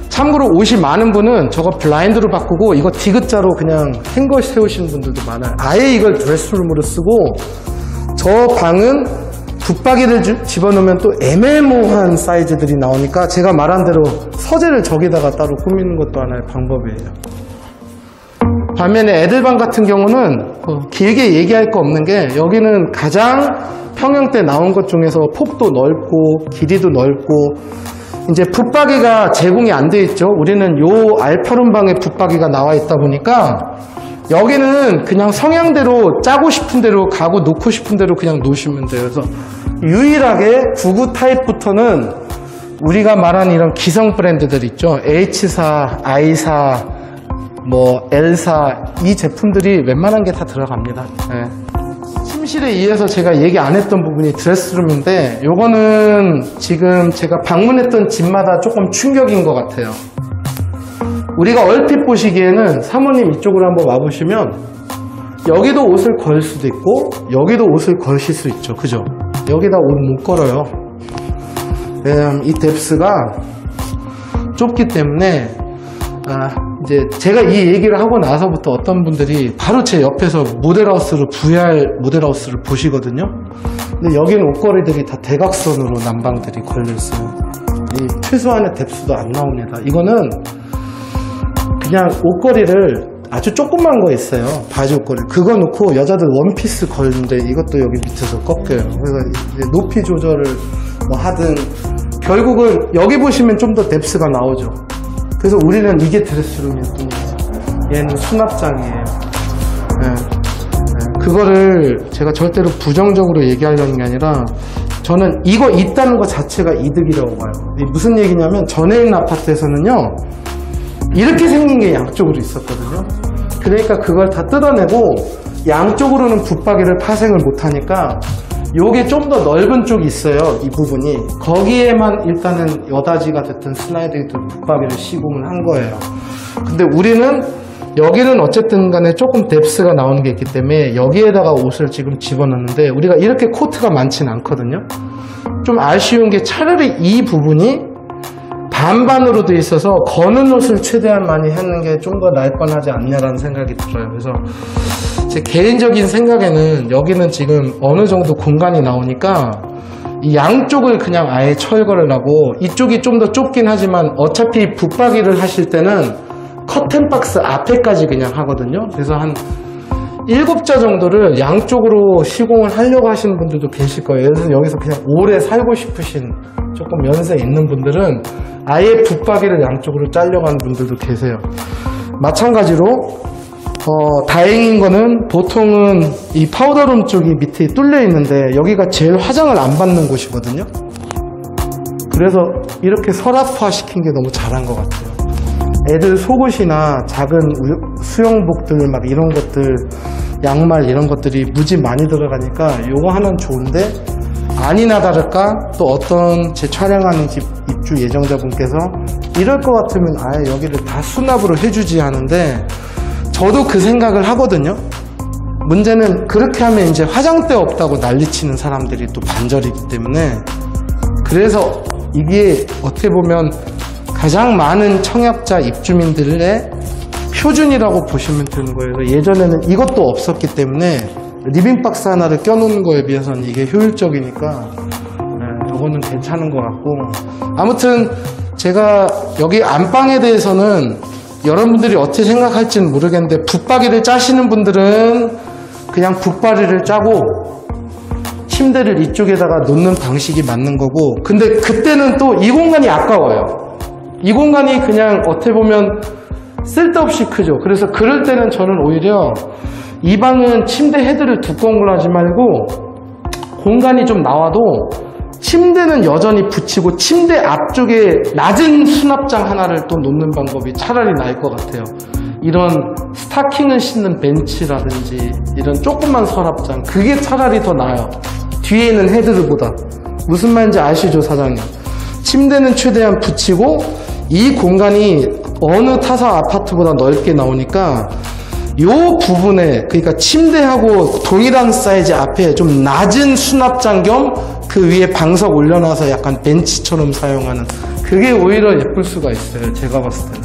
참고로 옷이 많은 분은 저거 블라인드로 바꾸고 이거 디귿자로 그냥 행거 세우시는 분들도 많아요. 아예 이걸 드레스룸으로 쓰고 저 방은 붙박이를 집어넣으면 또 애매모호한 사이즈들이 나오니까 제가 말한 대로 서재를 저기다가 따로 꾸미는 것도 하나의 방법이에요. 반면에 애들방 같은 경우는 길게 얘기할 거 없는 게 여기는 가장 평형 때 나온 것 중에서 폭도 넓고 길이도 넓고 이제 붙박이가 제공이 안 돼 있죠. 우리는 요 알파룸방에 붙박이가 나와 있다 보니까 여기는 그냥 성향대로 짜고 싶은 대로 가고 놓고 싶은 대로 그냥 놓으시면 돼요. 그래서 유일하게 99 타입부터는 우리가 말하는 이런 기성 브랜드들 있죠. H사, I사, 뭐 L사 이 제품들이 웬만한 게 다 들어갑니다. 네. 침실에 의해서 제가 얘기 안 했던 부분이 드레스룸인데 요거는 지금 제가 방문했던 집마다 조금 충격인 것 같아요. 우리가 얼핏 보시기에는 사모님 이쪽으로 한번 와보시면 여기도 옷을 걸 수도 있고 여기도 옷을 걸실 수 있죠. 그죠? 여기다 옷 못 걸어요. 왜냐면 이 뎁스가 좁기 때문에 이제 제가 이 얘기를 하고 나서부터 어떤 분들이 바로 제 옆에서 모델하우스를 VR 모델하우스를 보시거든요. 근데 여기는 옷걸이들이 다 대각선으로 난방들이 걸려있어요. 이 최소한의 뎁스도 안 나옵니다. 이거는 그냥 옷걸이를 아주 조그만 거 있어요. 바지 옷걸이. 그거 놓고 여자들 원피스 걸는데 이것도 여기 밑에서 꺾여요. 그래서 이제 높이 조절을 뭐 하든 결국은 여기 보시면 좀 더 뎁스가 나오죠. 그래서 우리는 이게 드레스룸일 뿐이에요. 얘는 수납장이에요. 그거를 제가 절대로 부정적으로 얘기하려는 게 아니라 저는 이거 있다는 것 자체가 이득이라고 봐요. 무슨 얘기냐면 전에 있는 아파트에서는요 이렇게 생긴 게 양쪽으로 있었거든요. 그러니까 그걸 다 뜯어내고 양쪽으로는 붙박이를 파생을 못하니까 요게 좀 더 넓은 쪽이 있어요. 이 부분이 거기에만 일단은 여다지가 됐든 슬라이드 됐든 붙박이를 시공을 한 거예요. 근데 우리는 여기는 어쨌든 간에 조금 뎁스가 나오는 게 있기 때문에 여기에다가 옷을 지금 집어넣는데 우리가 이렇게 코트가 많지는 않거든요. 좀 아쉬운 게 차라리 이 부분이 반반으로 돼 있어서 거는 옷을 최대한 많이 하는 게 좀 더 나을 뻔하지 않냐라는 생각이 들어요. 그래서 제 개인적인 생각에는 여기는 지금 어느 정도 공간이 나오니까 이 양쪽을 그냥 아예 철거를 하고 이쪽이 좀 더 좁긴 하지만 어차피 붙박이를 하실 때는 커튼박스 앞에까지 그냥 하거든요. 그래서 한 7자 정도를 양쪽으로 시공을 하려고 하시는 분들도 계실 거예요. 예를 들어서 여기서 그냥 오래 살고 싶으신 조금 연세 있는 분들은 아예 붙박이를 양쪽으로 짜려고 하는 분들도 계세요. 마찬가지로 다행인 거는 보통은 이 파우더룸 쪽이 밑에 뚫려 있는데 여기가 제일 화장을 안 받는 곳이거든요. 그래서 이렇게 서랍화 시킨 게 너무 잘한 것 같아요. 애들 속옷이나 작은 수영복들 막 이런 것들 양말 이런 것들이 무지 많이 들어가니까 요거 하나는 좋은데 아니나 다를까 또 어떤 제 촬영하는 집 입주 예정자분께서 이럴 것 같으면 아예 여기를 다 수납으로 해주지 하는데 저도 그 생각을 하거든요. 문제는 그렇게 하면 이제 화장대 없다고 난리치는 사람들이 또 반절이기 때문에 그래서 이게 어떻게 보면 가장 많은 청약자 입주민들의 표준이라고 보시면 되는 거예요. 예전에는 이것도 없었기 때문에 리빙박스 하나를 껴놓는 거에 비해서는 이게 효율적이니까 이거는 괜찮은 것 같고 아무튼 제가 여기 안방에 대해서는 여러분들이 어떻게 생각할지는 모르겠는데 붙박이를 짜시는 분들은 그냥 붙박이를 짜고 침대를 이쪽에다가 놓는 방식이 맞는 거고 근데 그때는 또 이 공간이 아까워요. 이 공간이 그냥 어떻게 보면 쓸데없이 크죠. 그래서 그럴 때는 저는 오히려 이 방은 침대 헤드를 두꺼운 걸 하지 말고 공간이 좀 나와도 침대는 여전히 붙이고 침대 앞쪽에 낮은 수납장 하나를 또 놓는 방법이 차라리 나을 것 같아요. 이런 스타킹을 신는 벤치라든지 이런 조그만 서랍장 그게 차라리 더 나아요. 뒤에 있는 헤드들보다. 무슨 말인지 아시죠 사장님? 침대는 최대한 붙이고 이 공간이 어느 타사 아파트보다 넓게 나오니까 요 부분에 그러니까 침대하고 동일한 사이즈 앞에 좀 낮은 수납장 겸 그 위에 방석 올려놔서 약간 벤치처럼 사용하는 그게 오히려 예쁠 수가 있어요. 제가 봤을 때는.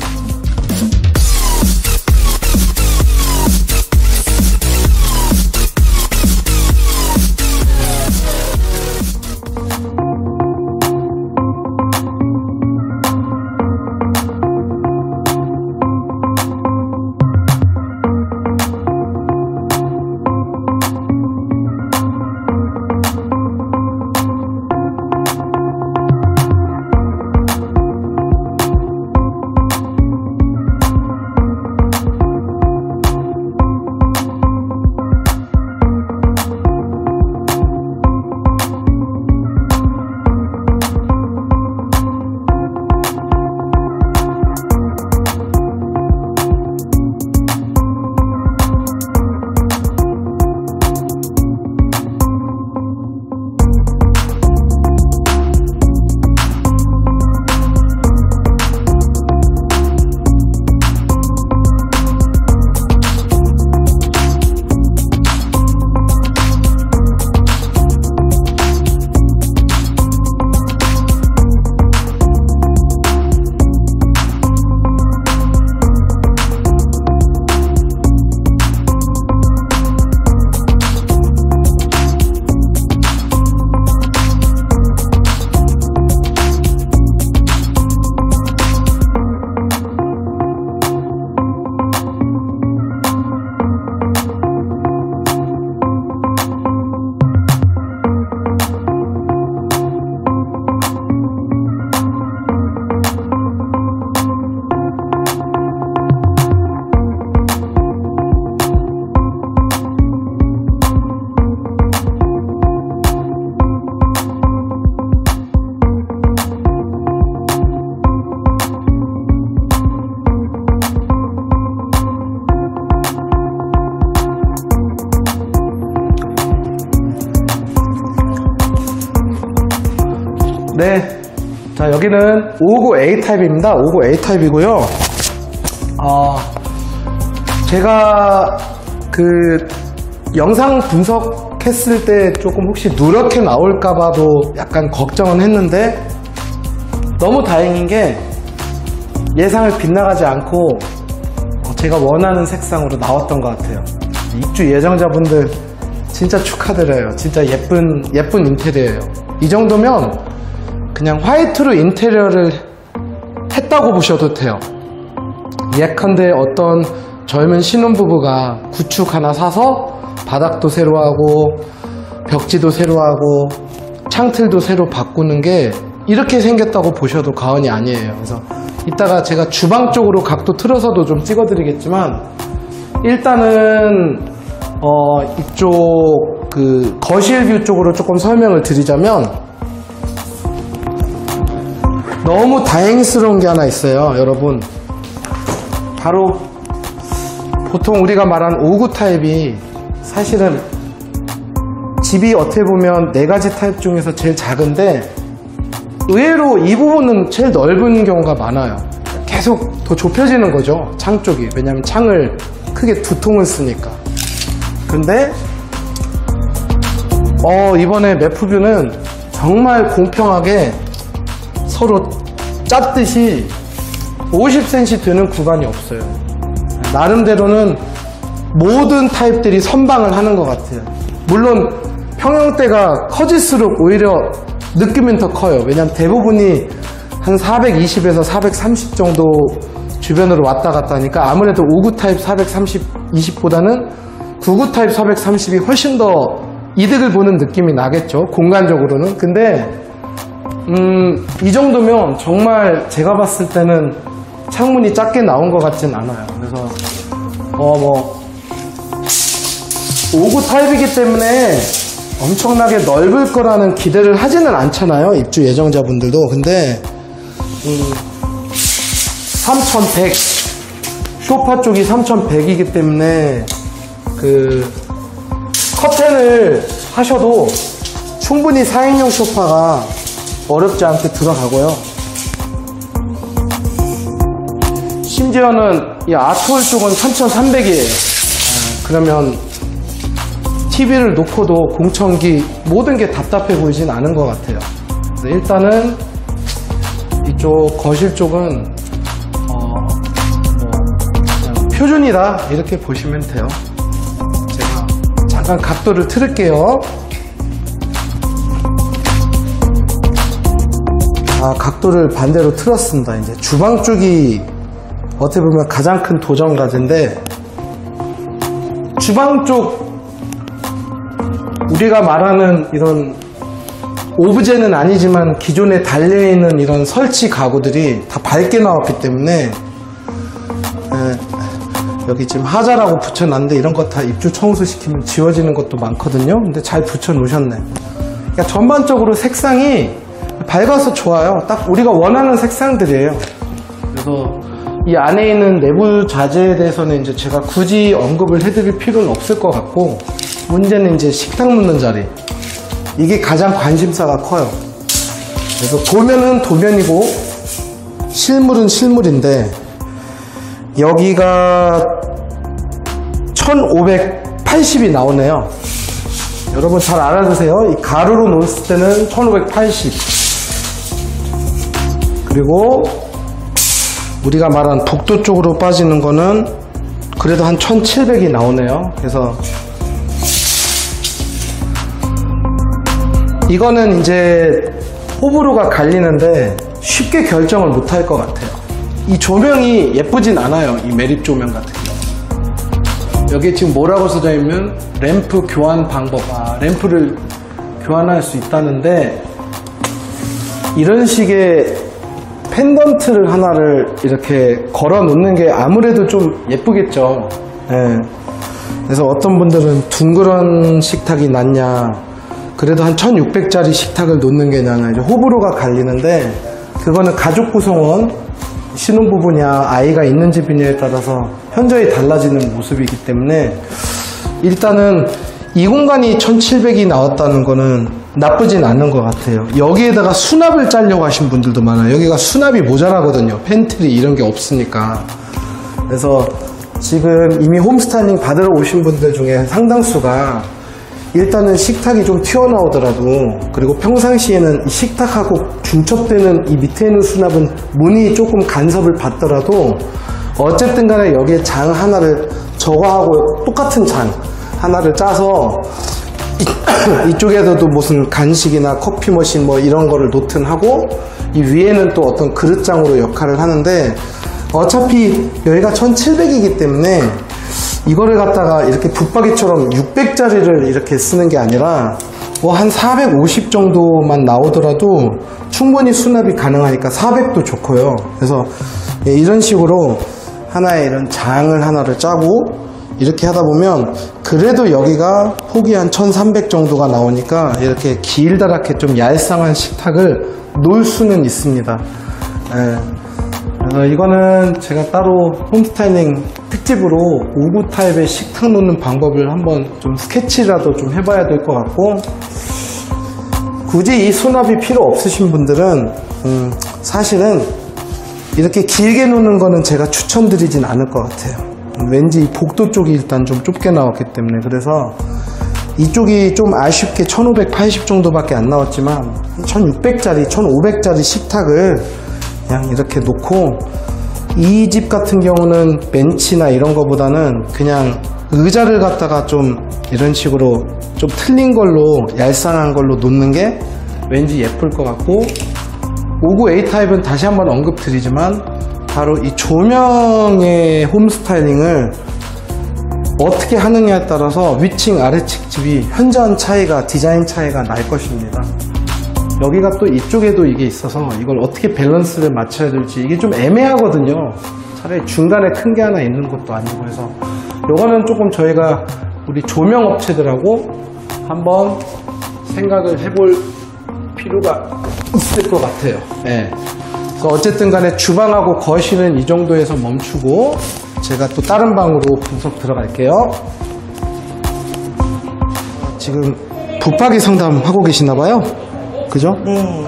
네. 자, 여기는 559A 타입입니다. 559A 타입이고요. 제가 그 영상 분석했을 때 조금 혹시 누렇게 나올까봐도 약간 걱정은 했는데 너무 다행인 게 예상을 빗나가지 않고 제가 원하는 색상으로 나왔던 것 같아요. 입주 예정자분들 진짜 축하드려요. 진짜 예쁜 인테리어예요. 이 정도면 그냥 화이트로 인테리어를 했다고 보셔도 돼요. 예컨대 어떤 젊은 신혼부부가 구축 하나 사서 바닥도 새로 하고 벽지도 새로 하고 창틀도 새로 바꾸는 게 이렇게 생겼다고 보셔도 과언이 아니에요. 그래서 이따가 제가 주방 쪽으로 각도 틀어서도 좀 찍어드리겠지만 일단은 이쪽 그 거실 뷰 쪽으로 조금 설명을 드리자면 너무 다행스러운 게 하나 있어요, 여러분. 바로 보통 우리가 말한 559 타입이 사실은 집이 어떻게 보면 4가지 타입 중에서 제일 작은데 의외로 이 부분은 제일 넓은 경우가 많아요. 계속 더 좁혀지는 거죠, 창 쪽이. 왜냐면 창을 크게 2통을 쓰니까. 근데 이번에 매프뷰는 정말 공평하게 서로 짰듯이 50cm 되는 구간이 없어요. 나름대로는 모든 타입들이 선방을 하는 것 같아요. 물론 평형대가 커질수록 오히려 느낌은 더 커요. 왜냐면 대부분이 한 420에서 430 정도 주변으로 왔다 갔다 하니까 아무래도 59 타입 430, 20보다는 99 타입 430이 훨씬 더 이득을 보는 느낌이 나겠죠, 공간적으로는. 근데 이 정도면 정말 제가 봤을 때는 창문이 작게 나온 것 같진 않아요. 그래서 59 타입이기 때문에 엄청나게 넓을 거라는 기대를 하지는 않잖아요, 입주 예정자분들도. 근데 3100 소파 쪽이 3100이기 때문에 그 커튼을 하셔도 충분히 4인용 소파가 어렵지 않게 들어가고요. 심지어는 이 아트홀 쪽은 3300이에요. 그러면 TV를 놓고도 공청기 모든 게 답답해 보이진 않은 것 같아요. 그래서 일단은 이쪽 거실 쪽은 그냥 표준이다 이렇게 보시면 돼요. 제가 잠깐 각도를 틀을게요. 각도를 반대로 틀었습니다. 이제 주방 쪽이 어떻게 보면 가장 큰 도전 과제인데, 주방 쪽 우리가 말하는 이런 오브제는 아니지만 기존에 달려있는 이런 설치 가구들이 다 밝게 나왔기 때문에 여기 지금 하자라고 붙여놨는데 이런 거 다 입주 청소시키면 지워지는 것도 많거든요. 근데 잘 붙여놓으셨네. 그러니까 전반적으로 색상이 밝아서 좋아요. 딱 우리가 원하는 색상들이에요. 그래서 이 안에 있는 내부 자재에 대해서는 이제 제가 굳이 언급을 해드릴 필요는 없을 것 같고, 문제는 이제 식탁 놓는 자리, 이게 가장 관심사가 커요. 그래서 도면은 도면이고 실물은 실물인데 여기가 1580이 나오네요. 여러분 잘 알아두세요. 이 가로로 놓았을 때는 1580, 그리고 우리가 말한 북도 쪽으로 빠지는 거는 그래도 한 1700이 나오네요. 그래서 이거는 이제 호불호가 갈리는데 쉽게 결정을 못 할 것 같아요. 이 조명이 예쁘진 않아요, 이 매립 조명 같은 경우. 여기 지금 뭐라고 써져 있냐면 램프 교환 방법, 램프를 교환할 수 있다는데, 이런 식의 펜던트를 하나를 이렇게 걸어 놓는 게 아무래도 좀 예쁘겠죠. 그래서 어떤 분들은 둥그런 식탁이 낫냐, 그래도 한 1600짜리 식탁을 놓는 게 낫냐, 이제 호불호가 갈리는데, 그거는 가족 구성원, 신혼부부냐 아이가 있는 집이냐에 따라서 현저히 달라지는 모습이기 때문에, 일단은 이 공간이 1700이 나왔다는 거는 나쁘진 않은 것 같아요. 여기에다가 수납을 짜려고 하신 분들도 많아요. 여기가 수납이 모자라거든요. 팬트리 이런 게 없으니까. 그래서 지금 이미 홈스타일링 받으러 오신 분들 중에 상당수가 일단은 식탁이 좀 튀어나오더라도, 그리고 평상시에는 이 식탁하고 중첩되는 이 밑에 있는 수납은 문이 조금 간섭을 받더라도 어쨌든 간에 여기에 장 하나를, 저거하고 똑같은 장 하나를 짜서 이쪽에서도 무슨 간식이나 커피 머신 뭐 이런 거를 놓든 하고, 이 위에는 또 어떤 그릇장으로 역할을 하는데, 어차피 여기가 1700이기 때문에 이거를 갖다가 이렇게 붙박이처럼 600짜리를 이렇게 쓰는 게 아니라 뭐 한 450 정도만 나오더라도 충분히 수납이 가능하니까 400도 좋고요. 그래서 이런 식으로 하나의 이런 장을 하나를 짜고 이렇게 하다 보면 그래도 여기가 폭이 한 1300 정도가 나오니까 이렇게 길다랗게 좀 얄쌍한 식탁을 놓을 수는 있습니다. 이거는 제가 따로 홈스타일링 특집으로 5구 타입의 식탁 놓는 방법을 한번 좀 스케치라도 좀 해봐야 될 것 같고, 굳이 이 수납이 필요 없으신 분들은 사실은 이렇게 길게 놓는 거는 제가 추천드리진 않을 것 같아요. 왠지 이 복도 쪽이 일단 좀 좁게 나왔기 때문에. 그래서 이쪽이 좀 아쉽게 1580 정도밖에 안 나왔지만 1600짜리 1500짜리 식탁을 그냥 이렇게 놓고, 이 집 같은 경우는 벤치나 이런 거보다는 그냥 의자를 갖다가 좀 이런 식으로 좀 틀린 걸로, 얄쌍한 걸로 놓는 게 왠지 예쁠 것 같고, 59 A타입은 다시 한번 언급드리지만 바로 이 조명의 홈스타일링을 어떻게 하느냐에 따라서 위층 아래층 집이 현저한 차이가, 디자인 차이가 날 것입니다. 여기가 또 이쪽에도 이게 있어서 이걸 어떻게 밸런스를 맞춰야 될지 이게 좀 애매하거든요. 차라리 중간에 큰 게 하나 있는 것도 아니고 해서, 요거는 조금 저희가 우리 조명 업체들하고 한번 생각을 해볼 필요가 있을 것 같아요. 네. 그래서 어쨌든 간에 주방하고 거실은 이 정도에서 멈추고, 제가 또 다른 방으로 분석 들어갈게요. 지금 붙박이 상담하고 계시나봐요. 그죠? 네.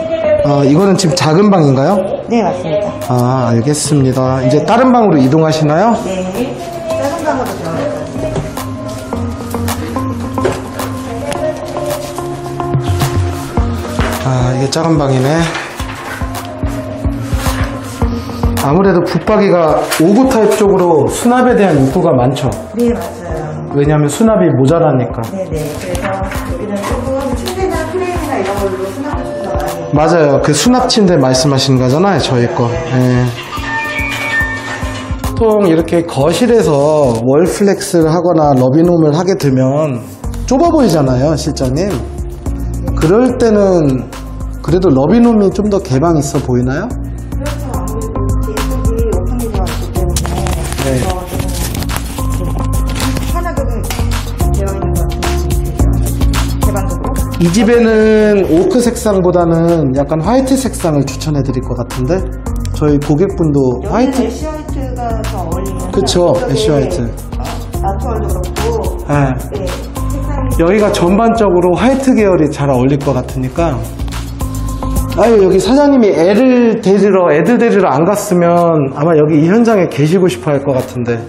이거는 지금 작은 방인가요? 네, 맞습니다. 알겠습니다. 이제 다른 방으로 이동하시나요? 네. 작은 방으로 들어가요. 이게 작은 방이네. 아무래도 붙박이가 5구 타입 쪽으로 수납에 대한 요구가 많죠. 네, 맞아요. 왜냐하면 수납이 모자라니까. 네네. 그래서 여기는 조금 침대나 프레임이나 이런 걸로 수납을 좀 더 많이. 맞아요. 그 수납 침대 말씀하시는 거잖아요. 저희 거. 예. 보통 이렇게 거실에서 월플렉스를 하거나 러비홈을 하게 되면 좁아 보이잖아요, 실장님. 그럴 때는 그래도 러비홈이 좀 더 개방 있어 보이나요? 그렇죠. 아무래도 뒤쪽이 오픈이 되어 있기 때문에. 네. 좀 편하게 되어 있는 것 같은 개방적으로. 이 집에는 오크 색상보다는 약간 화이트 색상을 추천해 드릴 것 같은데, 저희 고객분도 여기는 화이트. 애쉬 화이트가 더 어울리는. 그쵸, 애쉬 화이트. 나투얼도 그렇고. 네. 네. 색상이. 여기가 전반적으로 화이트 계열이 잘 어울릴 것 같으니까. 여기 사장님이 애들 데리러 안 갔으면 아마 여기 이 현장에 계시고 싶어 할 것 같은데.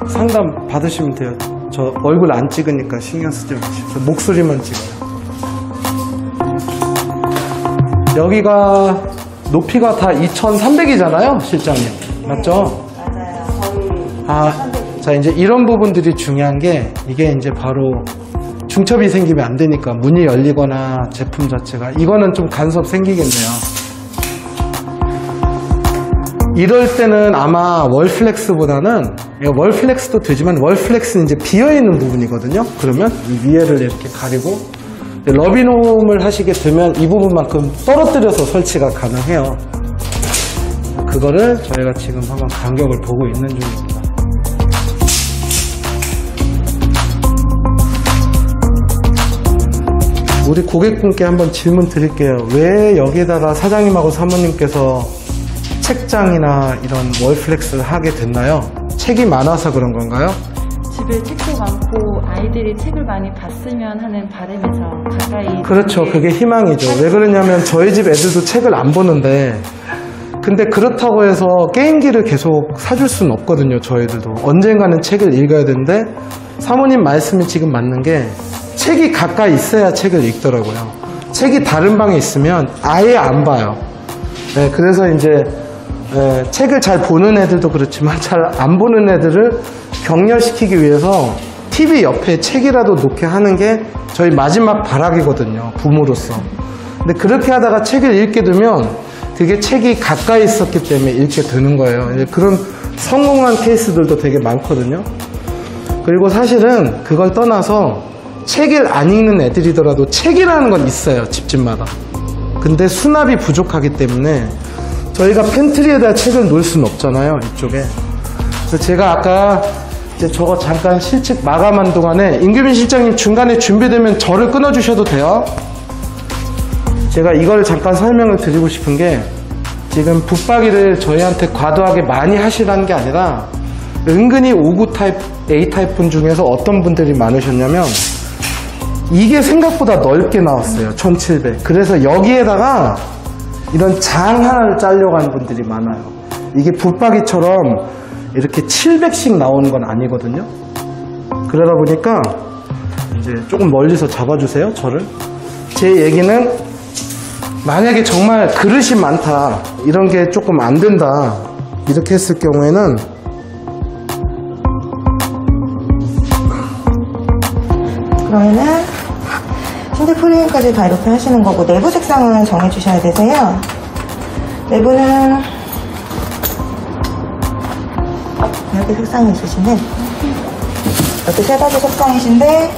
상담 받으시면 돼요. 저 얼굴 안 찍으니까 신경 쓰지 마시고, 저 목소리만 찍어요. 여기가 높이가 다 2300이잖아요, 실장님. 맞죠? 맞아요. 자, 이제 이런 부분들이 중요한 게, 이게 이제 바로 중첩이 생기면 안 되니까, 문이 열리거나 제품 자체가, 이거는 좀 간섭 생기겠네요. 이럴 때는 아마 월플렉스보다는, 월플렉스도 되지만 월플렉스는 이제 비어있는 부분이거든요. 그러면 이 위에를 이렇게 가리고, 러비홈을 하시게 되면 이 부분만큼 떨어뜨려서 설치가 가능해요. 그거를 저희가 지금 한번 간격을 보고 있는 중입니다. 우리 고객분께 한번 질문 드릴게요. 왜 여기에다가 사장님하고 사모님께서 책장이나 이런 월플렉스를 하게 됐나요? 책이 많아서 그런 건가요? 집에 책도 많고 아이들이 책을 많이 봤으면 하는 바람에서 가까이. 그렇죠. 그게 희망이죠. 왜 그러냐면 저희 집 애들도 책을 안 보는데, 근데 그렇다고 해서 게임기를 계속 사줄 수는 없거든요. 저희들도 언젠가는 책을 읽어야 되는데, 사모님 말씀이 지금 맞는 게 책이 가까이 있어야 책을 읽더라고요. 책이 다른 방에 있으면 아예 안 봐요. 네, 그래서 이제 책을 잘 보는 애들도 그렇지만 잘 안 보는 애들을 격려시키기 위해서 TV 옆에 책이라도 놓게 하는 게 저희 마지막 발악이거든요, 부모로서. 근데 그렇게 하다가 책을 읽게 되면 그게 책이 가까이 있었기 때문에 읽게 되는 거예요. 이제 그런 성공한 케이스들도 되게 많거든요. 그리고 사실은 그걸 떠나서 책을 안 읽는 애들이더라도 책이라는 건 있어요, 집집마다. 근데 수납이 부족하기 때문에 저희가 팬트리에다 책을 놓을 수는 없잖아요, 이쪽에. 그래서 제가 아까 이제 저거 잠깐 실측 마감한 동안에 임규빈 실장님 중간에 준비되면 저를 끊어주셔도 돼요. 제가 이걸 잠깐 설명을 드리고 싶은 게, 지금 붙박이를 저희한테 과도하게 많이 하시라는 게 아니라 은근히 59 타입, A 타입 분 중에서 어떤 분들이 많으셨냐면 이게 생각보다 넓게 나왔어요. 1700. 그래서 여기에다가 이런 장 하나를 짜려고 하는 분들이 많아요. 이게 붙박이처럼 이렇게 700씩 나오는 건 아니거든요. 그러다 보니까 이제 조금 멀리서 잡아주세요, 저를. 제 얘기는 만약에 정말 그릇이 많다, 이런 게 조금 안 된다, 이렇게 했을 경우에는 그러면은 침대 프레임까지 다 이렇게 하시는 거고, 내부 색상은 정해주셔야 되세요. 내부는 이렇게 색상이 있으신데, 이렇게 세 가지 색상이신데,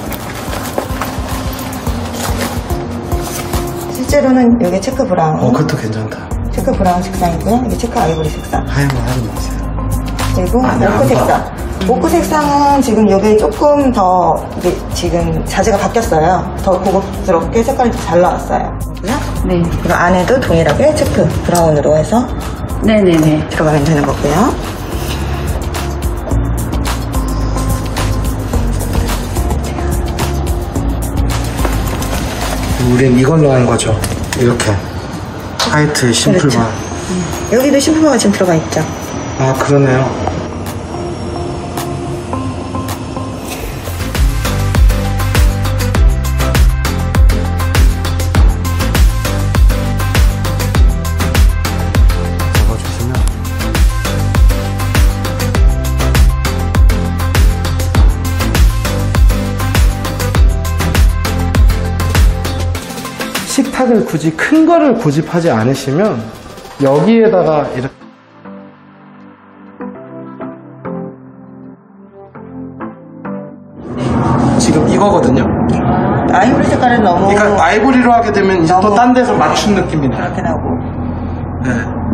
실제로는 이게 체크 브라운, 그것도 괜찮다. 체크 브라운 색상이고요. 이게 체크 아이보리 색상. 하얀 거 하지 마세요. 그리고 네, 오크 색상. 오크 색상은 지금 이게 조금 더, 이게 지금 자재가 바뀌었어요. 더 고급스럽게 색깔이 더 잘 나왔어요. 네. 그리고 안에도 동일하게 체크 브라운으로 해서 네네네. 들어가면 되는 거고요. 우린 이걸로 하는 거죠. 이렇게 화이트 심플만. 그렇죠. 여기도 심플화가 지금 들어가 있죠. 아, 그러네요. 적어주시면 식탁을 굳이 큰 거를 고집하지 않으시면 여기에다가 이렇게 지금 이거거든요. 아이보리 색깔은 너무 그러니까 아이보리로 하게 되면 이제 또 딴 데서 맞춘 느낌이 나요. 이렇게 나고. 네.